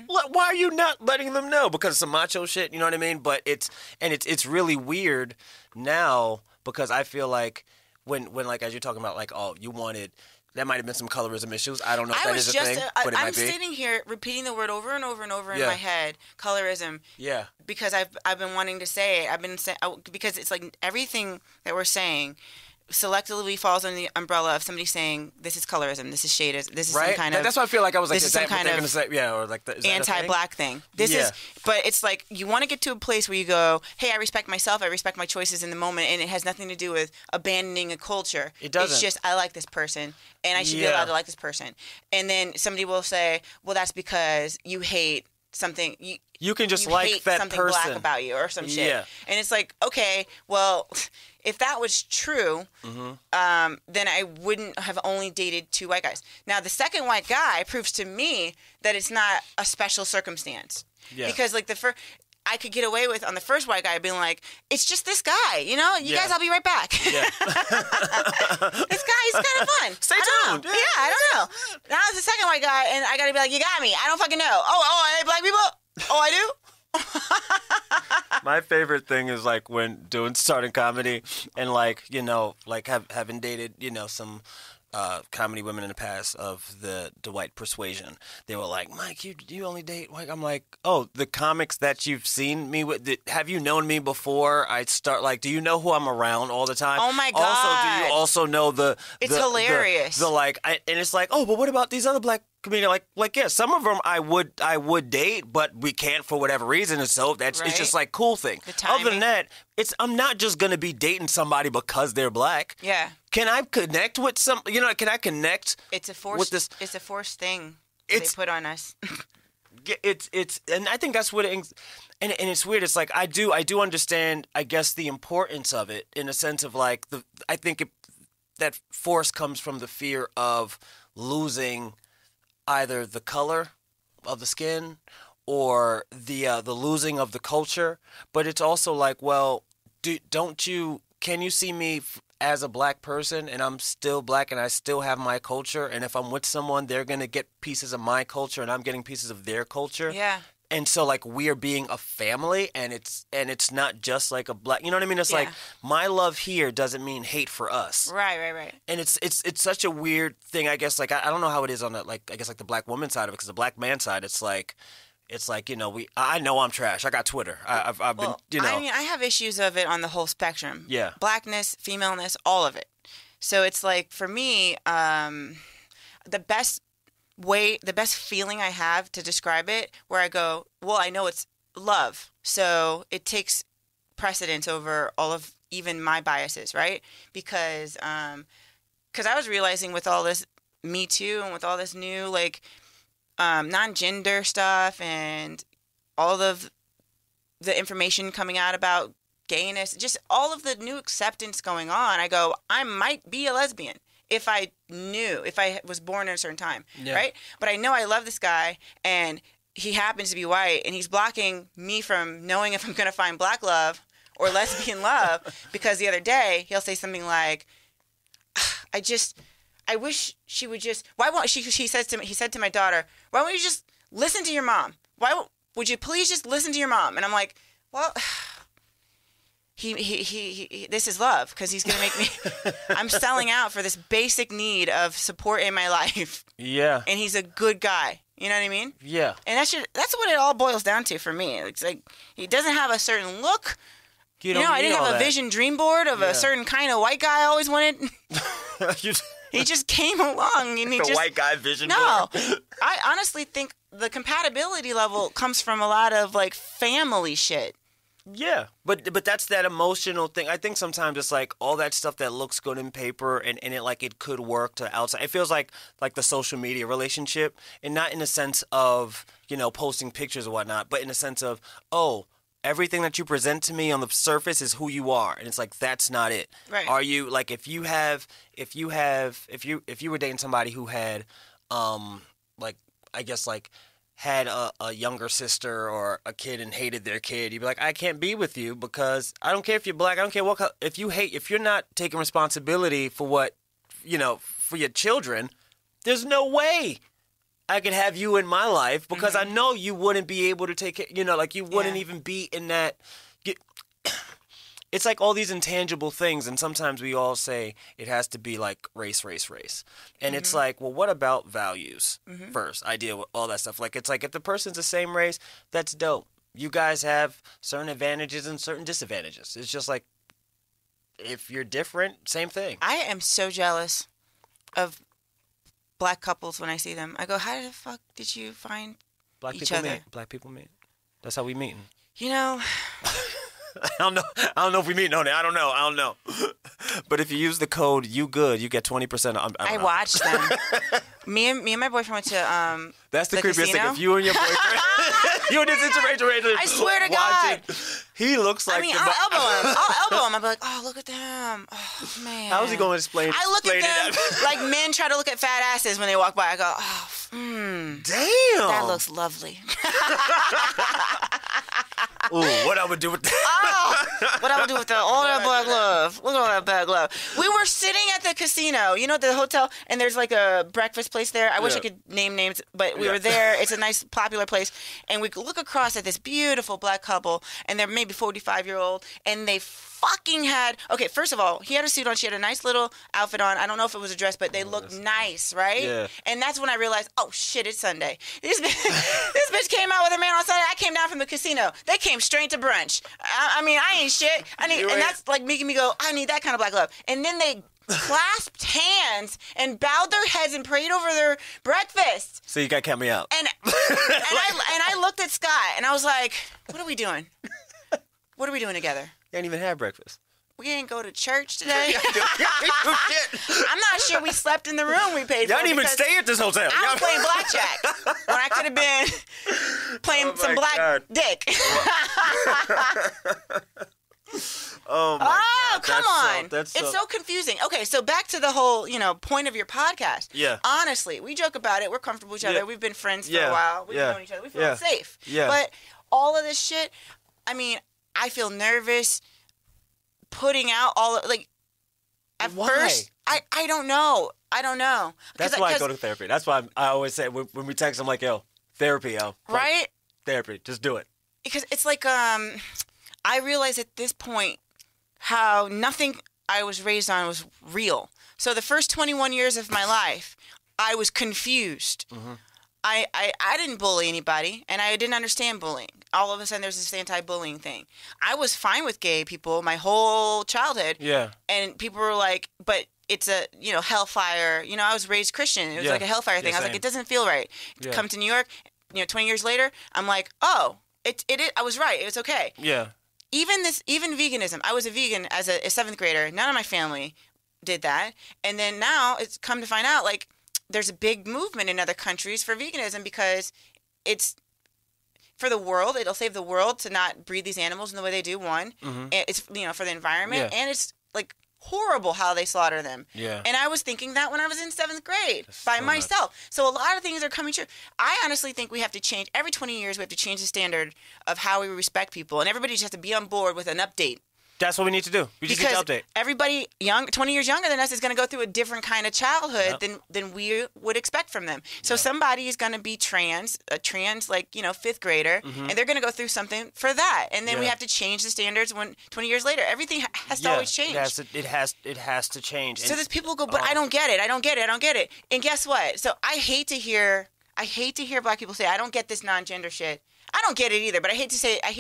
Speaker 2: Why are you not letting them know? Because it's some macho shit, you know what I mean? But it's really weird now because I feel like when like as you're talking about like, oh, you wanted. That might have been some colorism issues. I don't know if
Speaker 3: I
Speaker 2: that
Speaker 3: was
Speaker 2: is a
Speaker 3: just,
Speaker 2: thing, but it might be.
Speaker 3: I'm sitting here repeating the word over and over and over in
Speaker 2: Yeah.
Speaker 3: my head, colorism.
Speaker 2: Yeah.
Speaker 3: Because I've been wanting to say it. Because it's like everything that we're saying selectively falls under the umbrella of somebody saying this is colorism, this is shadeism, this is some kind of.
Speaker 2: That's why I feel like I was like,
Speaker 3: this is some kind of
Speaker 2: say, yeah, or like the,
Speaker 3: anti-black thing. This
Speaker 2: Yeah.
Speaker 3: is, but it's like you want to get to a place where you go, hey, I respect myself, I respect my choices in the moment, and it has nothing to do with abandoning a culture.
Speaker 2: It doesn't.
Speaker 3: It's just I like this person, and I should be
Speaker 2: Yeah.
Speaker 3: allowed to like this person. And then somebody will say, well, that's because you hate something.
Speaker 2: You can just
Speaker 3: you
Speaker 2: like
Speaker 3: hate
Speaker 2: that
Speaker 3: something
Speaker 2: person.
Speaker 3: black about you or some shit.
Speaker 2: Yeah.
Speaker 3: And it's like, okay, well, if that was true, then I wouldn't have only dated 2 white guys. Now, the second white guy proves to me that it's not a special circumstance.
Speaker 2: Yeah.
Speaker 3: Because like I could get away with on the first white guy being like, it's just this guy, you know? You guys, I'll be right back.
Speaker 2: Yeah.
Speaker 3: This guy, he's kind of fun.
Speaker 2: Stay tuned.
Speaker 3: Yeah, I don't know. Now it's the second white guy, and I gotta be like, you got me. I don't fucking know. Oh, I hate black people? Oh, I do?
Speaker 2: My favorite thing is like when starting comedy and like, you know, like having dated, you know, some comedy women in the past of the white persuasion. They were like, Mike, you only date white. I'm like, oh, the comics that you've seen me with, have you known me before I start? Like, do you know who I'm around all the time?
Speaker 3: Oh my God.
Speaker 2: Also, do you also know
Speaker 3: It's hilarious.
Speaker 2: And it's like, oh, but what about these other black comedians? Like yeah, some of them I would date, but we can't for whatever reason. And so it's just like cool thing.
Speaker 3: The timing.
Speaker 2: Other than that, I'm not just gonna be dating somebody because they're black.
Speaker 3: Yeah.
Speaker 2: Can I connect with some? You know, can I connect?
Speaker 3: It's a forced.
Speaker 2: With this,
Speaker 3: it's a forced thing they put on us.
Speaker 2: It's, and I think that's what and it's weird. It's like I do understand, I guess, the importance of it in a sense of like I think that force comes from the fear of losing either the color of the skin or the losing of the culture. But it's also like, well, can you see me as a black person and I'm still black and I still have my culture, and if I'm with someone, they're going to get pieces of my culture and I'm getting pieces of their culture.
Speaker 3: Yeah.
Speaker 2: And so like we are being a family, and it's not just like a black, you know what I mean? It's like my love here doesn't mean hate for us.
Speaker 3: Right.
Speaker 2: And it's such a weird thing, I guess. Like I don't know how it is on the like I guess like the black woman side of it, because the black man side, it's like, you know, I know I'm trash. I got Twitter. I've been, you know.
Speaker 3: I mean, I have issues of it on the whole spectrum.
Speaker 2: Yeah.
Speaker 3: Blackness, femaleness, all of it. So it's like, for me, the best feeling I have to describe it, where I go, well, I know it's love. So it takes precedence over all of even my biases, right? Because I was realizing with all this Me Too and with all this new, like, non-gender stuff and all of the information coming out about gayness, just all of the new acceptance going on, I go, I might be a lesbian if I was born at a certain time, right? But I know I love this guy, and he happens to be white, and he's blocking me from knowing if I'm going to find black love or lesbian love, because the other day he'll say something like, I wish she would just, why won't she, he said to my daughter, why won't you just listen to your mom? Would you please just listen to your mom? And I'm like, well, he this is love, because he's going to make me, I'm selling out for this basic need of support in my life. Yeah. And he's a good guy. You know what I mean? Yeah. And that's what it all boils down to for me. It's like, he doesn't have a certain look. You know, I didn't have a vision dream board of a certain kind of white guy I always wanted. He just came along, and the
Speaker 2: white guy vision board.
Speaker 3: No, I honestly think the compatibility level comes from a lot of like family shit.
Speaker 2: Yeah, but that's that emotional thing. I think sometimes it's like all that stuff that looks good in paper and it could work to outside. It feels like the social media relationship, and not in the sense of, you know, posting pictures or whatnot, but in the sense of, oh, everything that you present to me on the surface is who you are, and it's like that's not it. Right? Are you like if you were dating somebody who had, had a younger sister or a kid and hated their kid, you'd be like, I can't be with you because I don't care if you're black, I don't care what color. If you're not taking responsibility for what, you know, for your children, there's no way I could have you in my life, because I know you wouldn't be able to take it, you know, like you wouldn't even be in that. it's like all these intangible things, and sometimes we all say it has to be like race. And it's like, well, what about values first? Idea, all that stuff. Like, it's like if the person's the same race, that's dope. You guys have certain advantages and certain disadvantages. It's just like, if you're different, same thing.
Speaker 3: I am so jealous of black couples when I see them. I go, how the fuck did you find each other?
Speaker 2: Black people meet. That's how we meet.
Speaker 3: You know...
Speaker 2: I don't know if we meet on it. I don't know. But if you use the code you good, you get 20%. I
Speaker 3: watched them. me and my boyfriend went to
Speaker 2: That's the creepiest
Speaker 3: casino.
Speaker 2: thing. If you and your boyfriend, you and this interracial relationship.
Speaker 3: I swear to God,
Speaker 2: he looks like.
Speaker 3: I mean, I'll elbow him. I'll be like, oh, look at them. Oh man.
Speaker 2: How is he going to explain?
Speaker 3: I look at them like men try to look at fat asses when they walk by. I go, oh,
Speaker 2: damn.
Speaker 3: That looks lovely.
Speaker 2: Ooh, what I would do with that?
Speaker 3: What I would do with all that black glove. Look at all that black glove. We were sitting at the casino, the hotel, and there's like a breakfast place there. I wish I could name names, but we were there. It's a nice, popular place. And we look across at this beautiful black couple, and they're maybe 45-year-old, and they fucking had... Okay, first of all, he had a suit on. She had a nice little outfit on. I don't know if it was a dress, but they looked nice, right?
Speaker 2: Yeah.
Speaker 3: And that's when I realized, oh, shit, it's Sunday. This bitch came out with her man on Sunday. I came down from the casino. They came straight to brunch. I mean, I ain't shit. And that's like making me go, I need that kind of black love. And then they clasped hands and bowed their heads and prayed over their breakfast.
Speaker 2: So you got to count me out.
Speaker 3: And I looked at Scott, and I was like, what are we doing? What are we doing together?
Speaker 2: You didn't even have breakfast.
Speaker 3: We didn't go to church today. I'm not sure we slept in the room we paid for.
Speaker 2: Y'all didn't even stay at this hotel.
Speaker 3: I was playing blackjack when I could have been playing some black dick.
Speaker 2: Oh my God.
Speaker 3: Come on. It's so confusing. Okay, so back to the whole, point of your podcast.
Speaker 2: Yeah.
Speaker 3: Honestly, we joke about it. We're comfortable with each other. We've been friends for a while. We've known each other. We feel safe.
Speaker 2: Yeah.
Speaker 3: But all of this shit, I mean, I feel nervous putting out at
Speaker 2: why?
Speaker 3: first, I don't know.
Speaker 2: That's why I go to therapy. That's why I always say when we text, I'm like, yo, therapy, yo.
Speaker 3: Right?
Speaker 2: Therapy. Just do it.
Speaker 3: Because it's like, I realize at this point how nothing I was raised on was real. So the first 21 years of my life, I was confused. Mm-hmm. I didn't bully anybody, and I didn't understand bullying. All of a sudden, there's this anti-bullying thing. I was fine with gay people my whole childhood. Yeah. And people were like, but it's a, hellfire. I was raised Christian. It was like a hellfire thing. I was like, it doesn't feel right. Yeah. Come to New York, 20 years later, I'm like, oh, it I was right. It was okay. Yeah. Even veganism. I was a vegan as a 7th grader. None of my family did that. And then now it's come to find out, like, there's a big movement in other countries for veganism because it's for the world. It'll save the world to not breed these animals in the way they do. One, it's for the environment, and it's like horrible how they slaughter them. Yeah. And I was thinking that when I was in 7th grade by myself. So a lot of things are coming true. I honestly think we have to change every 20 years. We have to change the standard of how we respect people, and everybody just has to be on board with an update.
Speaker 2: That's what we need to do. We just need to update.
Speaker 3: Everybody 20 years younger than us is going to go through a different kind of childhood than we would expect from them. So somebody is going to be a trans 5th grader, and they're going to go through something for that. And then we have to change the standards when 20 years later. Everything has to always change.
Speaker 2: Yes, it has to change.
Speaker 3: So there's people who go, but I don't get it. And guess what? So I hate to hear black people say, I don't get this non-gender shit. I don't get it either, but I hate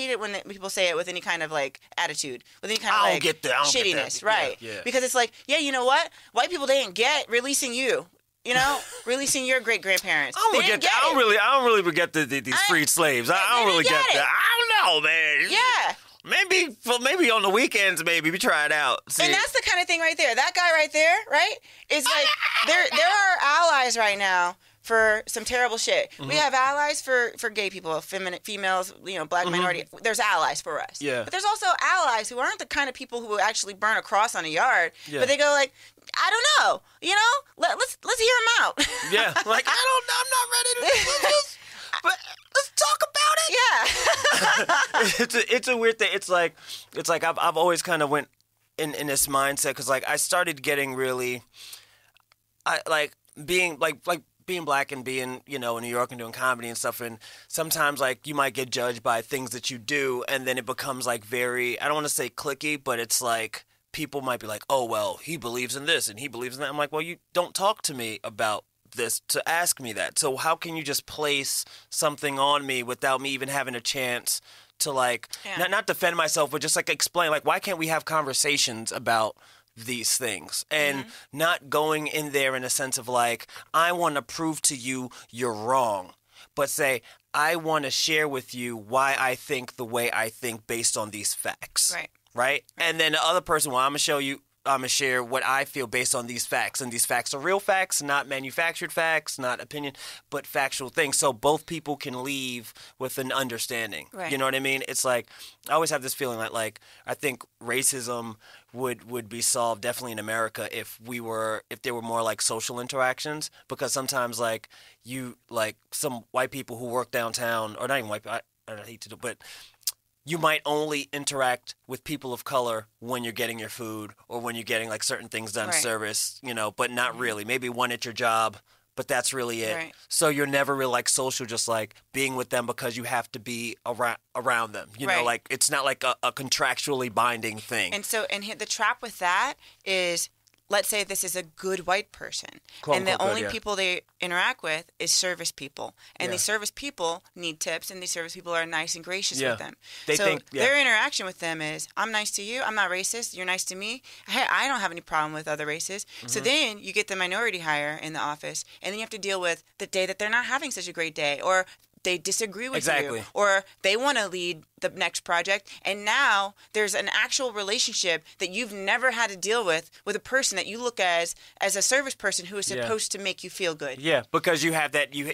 Speaker 3: it when people say it with any kind of like attitude, with any kind of shittiness, right? Yeah. Because it's like, you know what? White people, they didn't get releasing you. Releasing your great grandparents.
Speaker 2: I don't really get these freed slaves. I don't really get that. I don't know, man. Yeah. Maybe on the weekends, maybe we try it out. See.
Speaker 3: And that's the kind of thing right there. That guy right there, right? Is like there are allies right now for some terrible shit. Mm-hmm. We have allies for gay people, females, black minority. There's allies for us. Yeah. But there's also allies who aren't the kind of people who actually burn a cross on a yard. Yeah. But they go like, I don't know. Let's hear them out.
Speaker 2: Yeah. Like I'm not ready to do this. But let's talk about it. Yeah. It's a weird thing. It's like I've always kind of went in this mindset because like I started getting really, being being black and being, in New York and doing comedy and stuff, and sometimes, like, you might get judged by things that you do, and then it becomes, like, very, I don't want to say cliquey, but it's like, people might be like, oh, well, he believes in this, and he believes in that. I'm like, well, you don't talk to me about this to ask me that. So how can you just place something on me without me even having a chance to, like, not defend myself, but just, like, explain, like, why can't we have conversations about these things and not going in there in a sense of like, I want to prove to you you're wrong, but say, I want to share with you why I think the way I think based on these facts. Right? And then the other person, well, I'm going to share what I feel based on these facts. And these facts are real facts, not manufactured facts, not opinion, but factual things. So both people can leave with an understanding. You know what I mean? It's like, I always have this feeling that, like, I think racism would be solved definitely in America if there were more, like, social interactions. Because sometimes, like, some white people who work downtown, or not even white people, I hate to do, but you might only interact with people of color when you're getting your food or when you're getting, like, certain things done, service, but not really. Maybe one at your job, but that's really it. So you're never really, like, social, just, like, being with them because you have to be around them. You know, like, it's not like a contractually binding thing.
Speaker 3: And so, the trap with that is, let's say this is a good white person, and the only people they interact with is service people. And these service people need tips, and these service people are nice and gracious with them. Their interaction with them is, I'm nice to you, I'm not racist, you're nice to me. Hey, I don't have any problem with other races. So then you get the minority hire in the office, and then you have to deal with the day that they're not having such a great day, or they disagree with you, or they want to lead the next project, and now there's an actual relationship that you've never had to deal with a person that you look as a service person who is supposed to make you feel good. Yeah,
Speaker 2: because you have that, you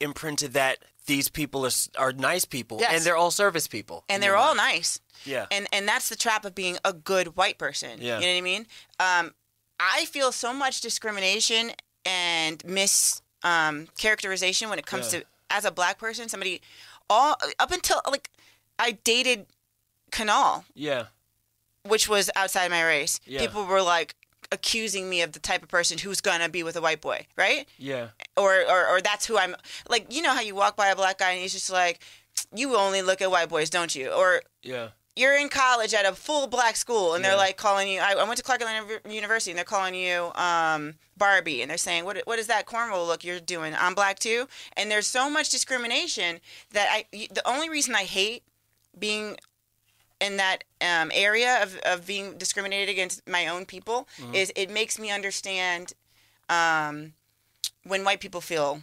Speaker 2: imprinted that these people are nice people, and they're all service people,
Speaker 3: and they're all nice. And that's the trap of being a good white person. You know what I mean? I feel so much discrimination and mischaracterization when it comes to, as a black person, somebody, up until, like, I dated Kanal, which was outside my race. People were, like, accusing me of the type of person who's gonna be with a white boy, right? Or that's who I'm, like, you know how you walk by a black guy and he's just like, you only look at white boys, don't you? Or you're in college at a full black school, and they're, like, calling you, I went to Clark Atlanta University, and they're calling you Barbie, and they're saying, what is that cornrow look you're doing? I'm black too? And there's so much discrimination that the only reason I hate being in that area of being discriminated against my own people is it makes me understand when white people feel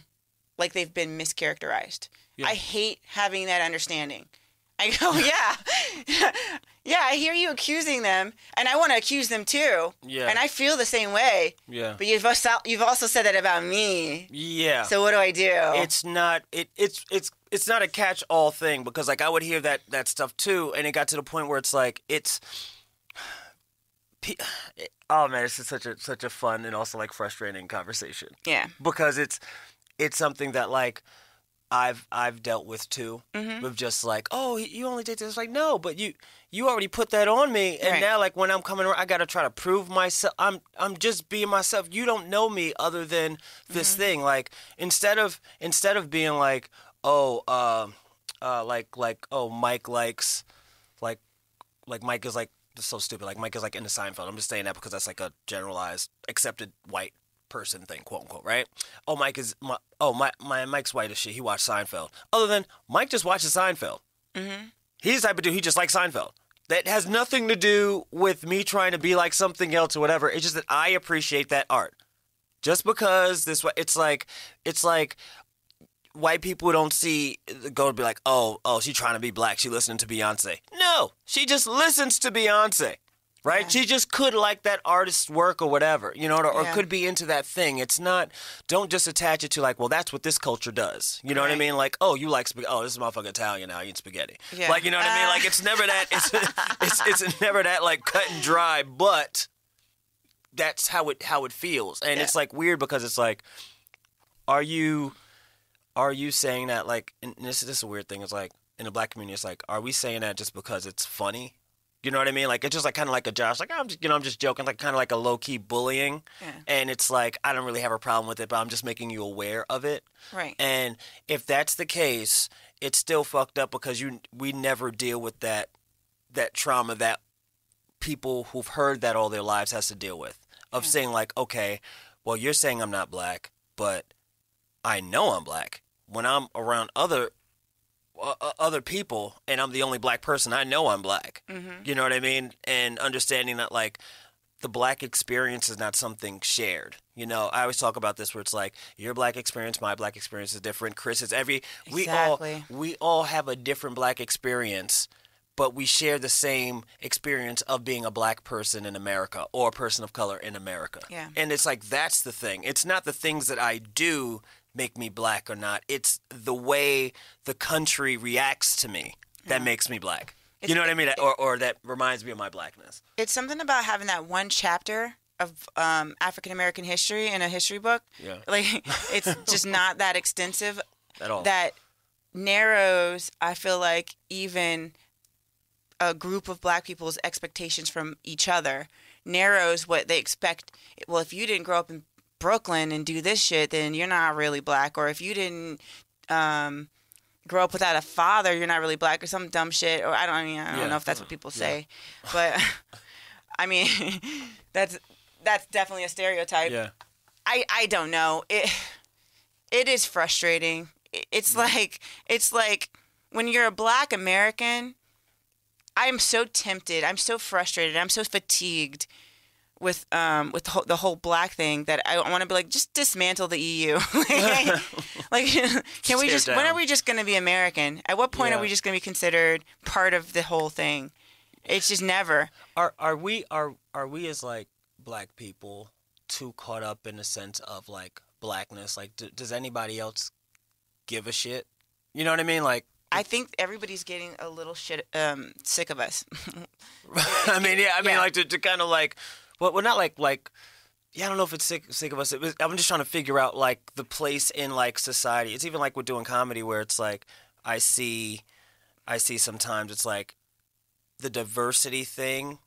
Speaker 3: like they've been mischaracterized. I hate having that understanding. I go, I hear you accusing them, and I want to accuse them too. And I feel the same way. But you've also said that about me. So what do I do?
Speaker 2: It's not it's not a catch-all thing, because, like, I would hear that stuff too, and it got to the point where it's like oh man, it's just such a fun and also, like, frustrating conversation. Because it's something that, like, I've dealt with too, with just like, oh, you only did this. Like, no, but you already put that on me, and now, like, when I'm coming around, I gotta try to prove myself. I'm just being myself. You don't know me other than this thing. Like, instead of being like, oh, oh, Mike likes, like Mike is, like, this is so stupid. Like, Mike is, like, into Seinfeld. I'm just saying that because that's, like, a generalized, accepted white person thing, quote unquote, right? Oh, Mike's white as shit. He watched Seinfeld. Other than Mike just watches Seinfeld. He's the type of dude, he just likes Seinfeld. That has nothing to do with me trying to be like something else or whatever. It's just that I appreciate that art. Just because it's like white people don't go to be like, oh, she's trying to be black. She listening to Beyonce. No, she just listens to Beyonce. Right? She just could like that artist's work or whatever, or could be into that thing. It's not, don't just attach it to, like, well, that's what this culture does. You know what I mean? Like, oh, you like spaghetti. Oh, this is motherfucking Italian now, eating spaghetti. Like, you know what I mean? Like, it's never that, it's never that, like, cut and dry, but that's how it feels. And it's, like, weird because it's like, are you saying that, like, and this is a weird thing. It's like, in the black community, it's like, are we saying that just because it's funny? You know what I mean? Like, it's just like kind of like a Josh, like, I'm just joking, like kind of like a low key bullying.
Speaker 3: Yeah.
Speaker 2: And it's like, I don't really have a problem with it, but I'm just making you aware of it.
Speaker 3: Right.
Speaker 2: And if that's the case, it's still fucked up because we never deal with that trauma that people who've heard that all their lives has to deal with. Of saying like, okay, well, you're saying I'm not black, but I know I'm black. When I'm around other people and I'm the only black person, I know I'm black. Mm-hmm. You know what I mean? And understanding that like the black experience is not something shared. You know, I always talk about this where it's like your black experience, my black experience is different. Chris is
Speaker 3: Exactly.
Speaker 2: we all have a different black experience, but we share the same experience of being a black person in America or a person of color in America.
Speaker 3: Yeah.
Speaker 2: And it's like that's the thing. It's not the things that I do make me black or not. It's the way the country reacts to me that makes me black. You know what I mean? Or that reminds me of my blackness.
Speaker 3: It's something about having that one chapter of African American history in a history book.
Speaker 2: Yeah.
Speaker 3: Like, it's just not that extensive.
Speaker 2: At all.
Speaker 3: That narrows, I feel like, even a group of black people's expectations from each other. Narrows what they expect. Well, if you didn't grow up in Brooklyn and do this shit, then you're not really black. Or if you didn't grow up without a father, you're not really black, or some dumb shit. Or I don't know if that's what people say, but I mean, that's definitely a stereotype.
Speaker 2: Yeah.
Speaker 3: I don't know. It is frustrating. It's like when you're a black American, I'm so tempted. I'm so frustrated. I'm so fatigued with the whole black thing that I want to be like, just dismantle the EU. Like, can we just? When are we just going to be American? At what point are we just going to be considered part of the whole thing? It's just never.
Speaker 2: Are we as like black people too caught up in the sense of like blackness? Like, does anybody else give a shit? You know what I mean? Like,
Speaker 3: I think everybody's getting a little sick of us.
Speaker 2: I mean, like to kind of like. Well, not like I don't know if it's sick of us. I'm just trying to figure out like the place in like society. It's even like we're doing comedy where it's like I see sometimes it's like the diversity thing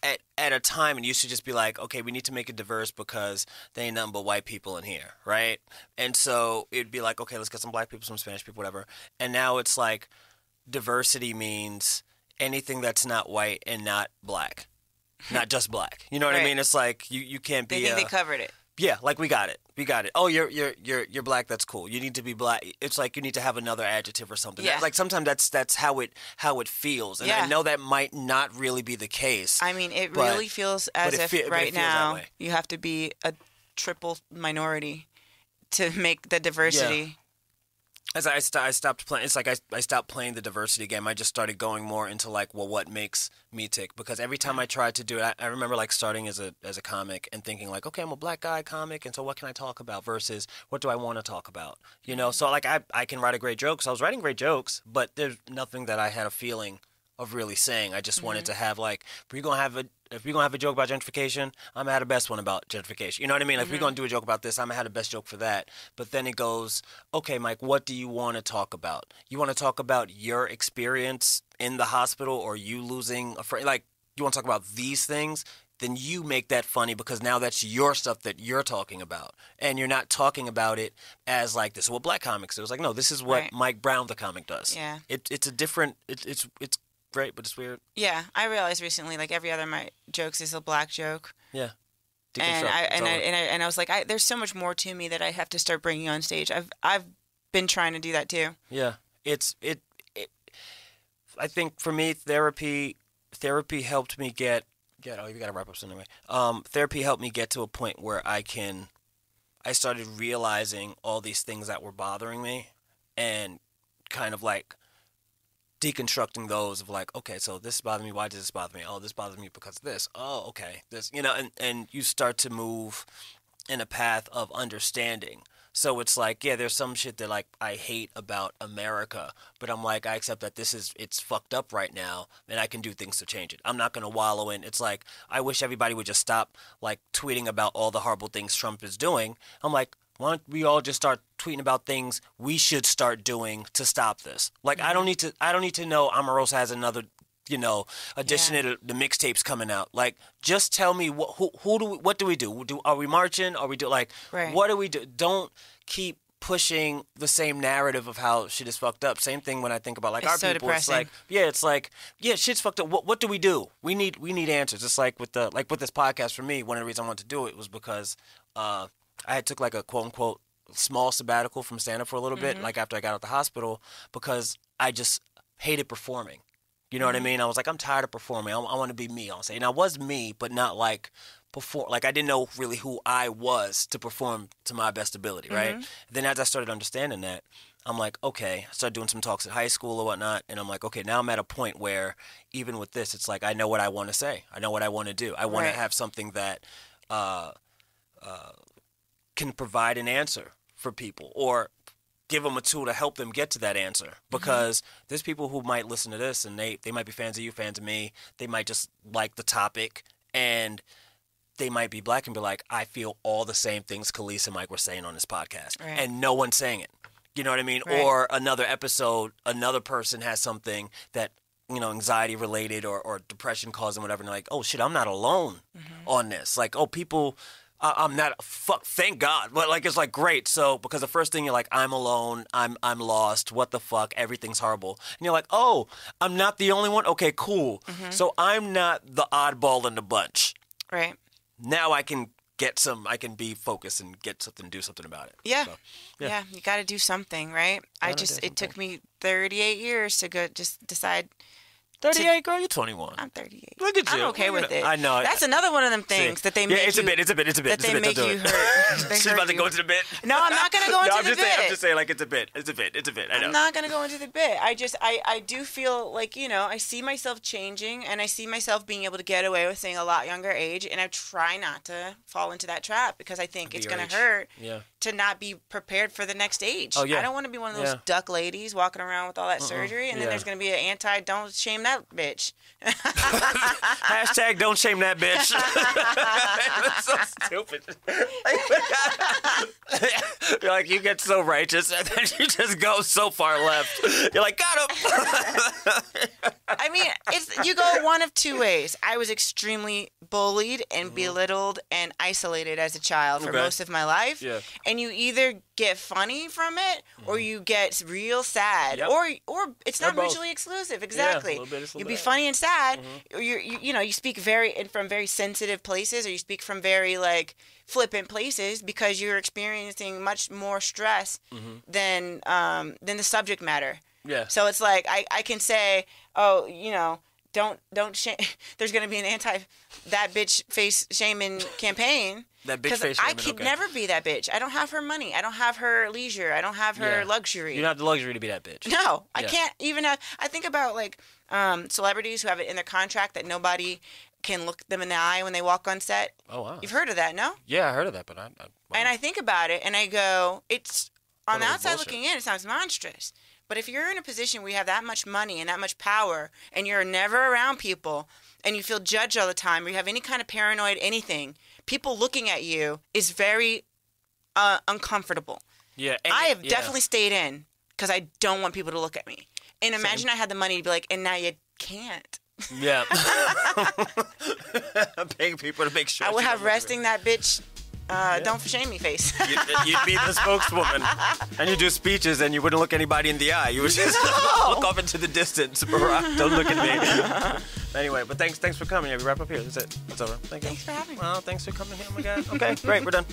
Speaker 2: at a time and used to just be like, okay, we need to make it diverse because there ain't nothing but white people in here, right? And so it'd be like, okay, let's get some black people, some Spanish people, whatever. And now it's like diversity means anything that's not white and not black. Not just black. You know what I mean? It's like you can't be.
Speaker 3: They think they covered it.
Speaker 2: Yeah, like we got it. Oh, you're black. That's cool. You need to be black. It's like you need to have another adjective or something.
Speaker 3: Yeah.
Speaker 2: Like sometimes that's how it feels, and I know that might not really be the case.
Speaker 3: I mean, it really feels as if right now you have to be a triple minority to make the diversity.
Speaker 2: Yeah. As I stopped playing, it's like I stopped playing the diversity game. I just started going more into like, well, what makes me tick? Because every time I tried to do it, I remember like starting as a comic and thinking like, okay, I'm a black guy comic, and so what can I talk about versus what do I want to talk about? You know, so like I can write a great joke. So I was writing great jokes, but there's nothing that I had a feeling of really saying. I just wanted to have like, if we're gonna have a joke about gentrification, I'm gonna have the best one about gentrification. You know what I mean? Like, if we're gonna do a joke about this, I'm gonna have the best joke for that. But then it goes, okay, Mike, what do you want to talk about? You want to talk about your experience in the hospital or you losing a friend? Like, you want to talk about these things? Then you make that funny because now that's your stuff that you're talking about. And you're not talking about it as like, this is what black comics do. It was like, no, this is what Mike Brown, the comic, does.
Speaker 3: Yeah.
Speaker 2: It's a different, it's great, but it's weird.
Speaker 3: Yeah, I realized recently, like every other of my jokes is a black joke.
Speaker 2: Yeah.
Speaker 3: And I was like, there's so much more to me that I have to start bringing on stage. I've been trying to do that too.
Speaker 2: Yeah, I think for me, therapy helped me get. Oh, you gotta wrap up soon anyway. Therapy helped me get to a point where I started realizing all these things that were bothering me, and kind of like deconstructing those of like, okay, so this bothered me. Why does this bother me? Oh, this bothers me because of this. Oh, okay, this, and you start to move in a path of understanding. So it's like, yeah, there's some shit that like I hate about America, but I'm like, I accept that it's fucked up right now, and I can do things to change it. I'm not gonna wallow in. It's like, I wish everybody would just stop like tweeting about all the horrible things Trump is doing. I'm like, why don't we all just start tweeting about things we should start doing to stop this? Like, I don't need to know Omarosa has another addition to the mixtapes coming out. Like, just tell me what do we do? Are we marching? Are we what do we do? Don't keep pushing the same narrative of how shit is fucked up. Same thing when I think about like our people.
Speaker 3: Depressing.
Speaker 2: It's like shit's fucked up. What do we do? We need answers. It's like with this podcast for me. One of the reasons I wanted to do it was because I had took like a quote unquote small sabbatical from stand up for a little bit, like after I got out of the hospital, because I just hated performing. You know what I mean? I was like, I'm tired of performing. I want to be me. I'll say, and I was me, but not like perform. Like I didn't know really who I was to perform to my best ability, right? Then as I started understanding that, I'm like, okay. I started doing some talks at high school or whatnot, and I'm like, okay, now I'm at a point where even with this, it's like I know what I want to say. I know what I want to do. I want to have something that can provide an answer for people or give them a tool to help them get to that answer. Because there's people who might listen to this and they might be fans of you, fans of me. They might just like the topic, and they might be black and be like, I feel all the same things Calise and Mike were saying on this podcast. Right. And no one's saying it. You know what I mean? Right. Or another episode, another person has something that, anxiety related or depression causing whatever. And they're like, oh shit, I'm not alone on this. Like, oh, people, I'm not, thank God. But like, it's like, great. So, because the first thing you're like, I'm alone, I'm lost, what the fuck, everything's horrible. And you're like, oh, I'm not the only one? Okay, cool. So I'm not the oddball in the bunch.
Speaker 3: Right.
Speaker 2: Now I can be focused and get something, do something about it.
Speaker 3: Yeah. So, yeah, you got to do something, right? It took me 38 years to just decide.
Speaker 2: 38, girl, you're 21.
Speaker 3: I'm 38.
Speaker 2: Look at you.
Speaker 3: I'm okay with it.
Speaker 2: I know.
Speaker 3: That's another one of them things that they make you...
Speaker 2: It's a bit.
Speaker 3: That they make you hurt.
Speaker 2: She's about to go into the bit.
Speaker 3: No, I'm not going to go into the bit.
Speaker 2: I'm just saying, like, it's a bit. It's a bit. I know.
Speaker 3: I'm not going to go into the bit. I do feel like, I see myself changing, and I see myself being able to get away with saying a lot younger age, and I try not to fall into that trap because I think it's going to hurt to not be prepared for the next age.
Speaker 2: Oh, yeah.
Speaker 3: I don't want to be one of those duck ladies walking around with all that surgery, and then there's going to be an don't shame that bitch.
Speaker 2: Hashtag don't shame that bitch. That's so stupid. You're like, you get so righteous and then you just go so far left. You're like, got him.
Speaker 3: I mean, you go one of two ways. I was extremely bullied and belittled and isolated as a child for most of my life. Yeah. And you either get funny from it or you get real sad. Yep. Or it's not mutually exclusive. Exactly.
Speaker 2: Yeah,
Speaker 3: you'll be funny and sad, or you speak from very sensitive places, or you speak from very like flippant places because you're experiencing much more stress than the subject matter.
Speaker 2: Yeah.
Speaker 3: So it's like I can say, oh, don't shame. There's gonna be an that bitch face shaming campaigin.
Speaker 2: That bitch face shaming.
Speaker 3: I could never be that bitch. I don't have her money. I don't have her leisure. I don't have her luxury.
Speaker 2: You don't have the luxury to be that bitch.
Speaker 3: No, I can't even have. I think about like celebrities who have it in their contract that nobody can look them in the eye when they walk on set.
Speaker 2: Oh wow.
Speaker 3: You've heard of that, no?
Speaker 2: Yeah, I heard of that, but wow.
Speaker 3: And I think about it and I go, it's on the outside looking in, it sounds monstrous. But if you're in a position where you have that much money and that much power and you're never around people and you feel judged all the time or you have any kind of paranoid anything, people looking at you is very uncomfortable.
Speaker 2: Yeah.
Speaker 3: I have definitely stayed in because I don't want people to look at me. And imagine I had the money to be like, and now you can't.
Speaker 2: Yeah. I'm paying people to make sure.
Speaker 3: I would have resting that bitch. Don't shame me face.
Speaker 2: You'd be the spokeswoman. And you do speeches and you wouldn't look anybody in the eye. You would just look off into the distance. Barack, don't look at me. Anyway, but thanks for coming. Yeah, we wrap up here. That's it. That's over. Thanks
Speaker 3: for having me.
Speaker 2: Well, thanks for coming here. Oh my God. Okay, great. We're done.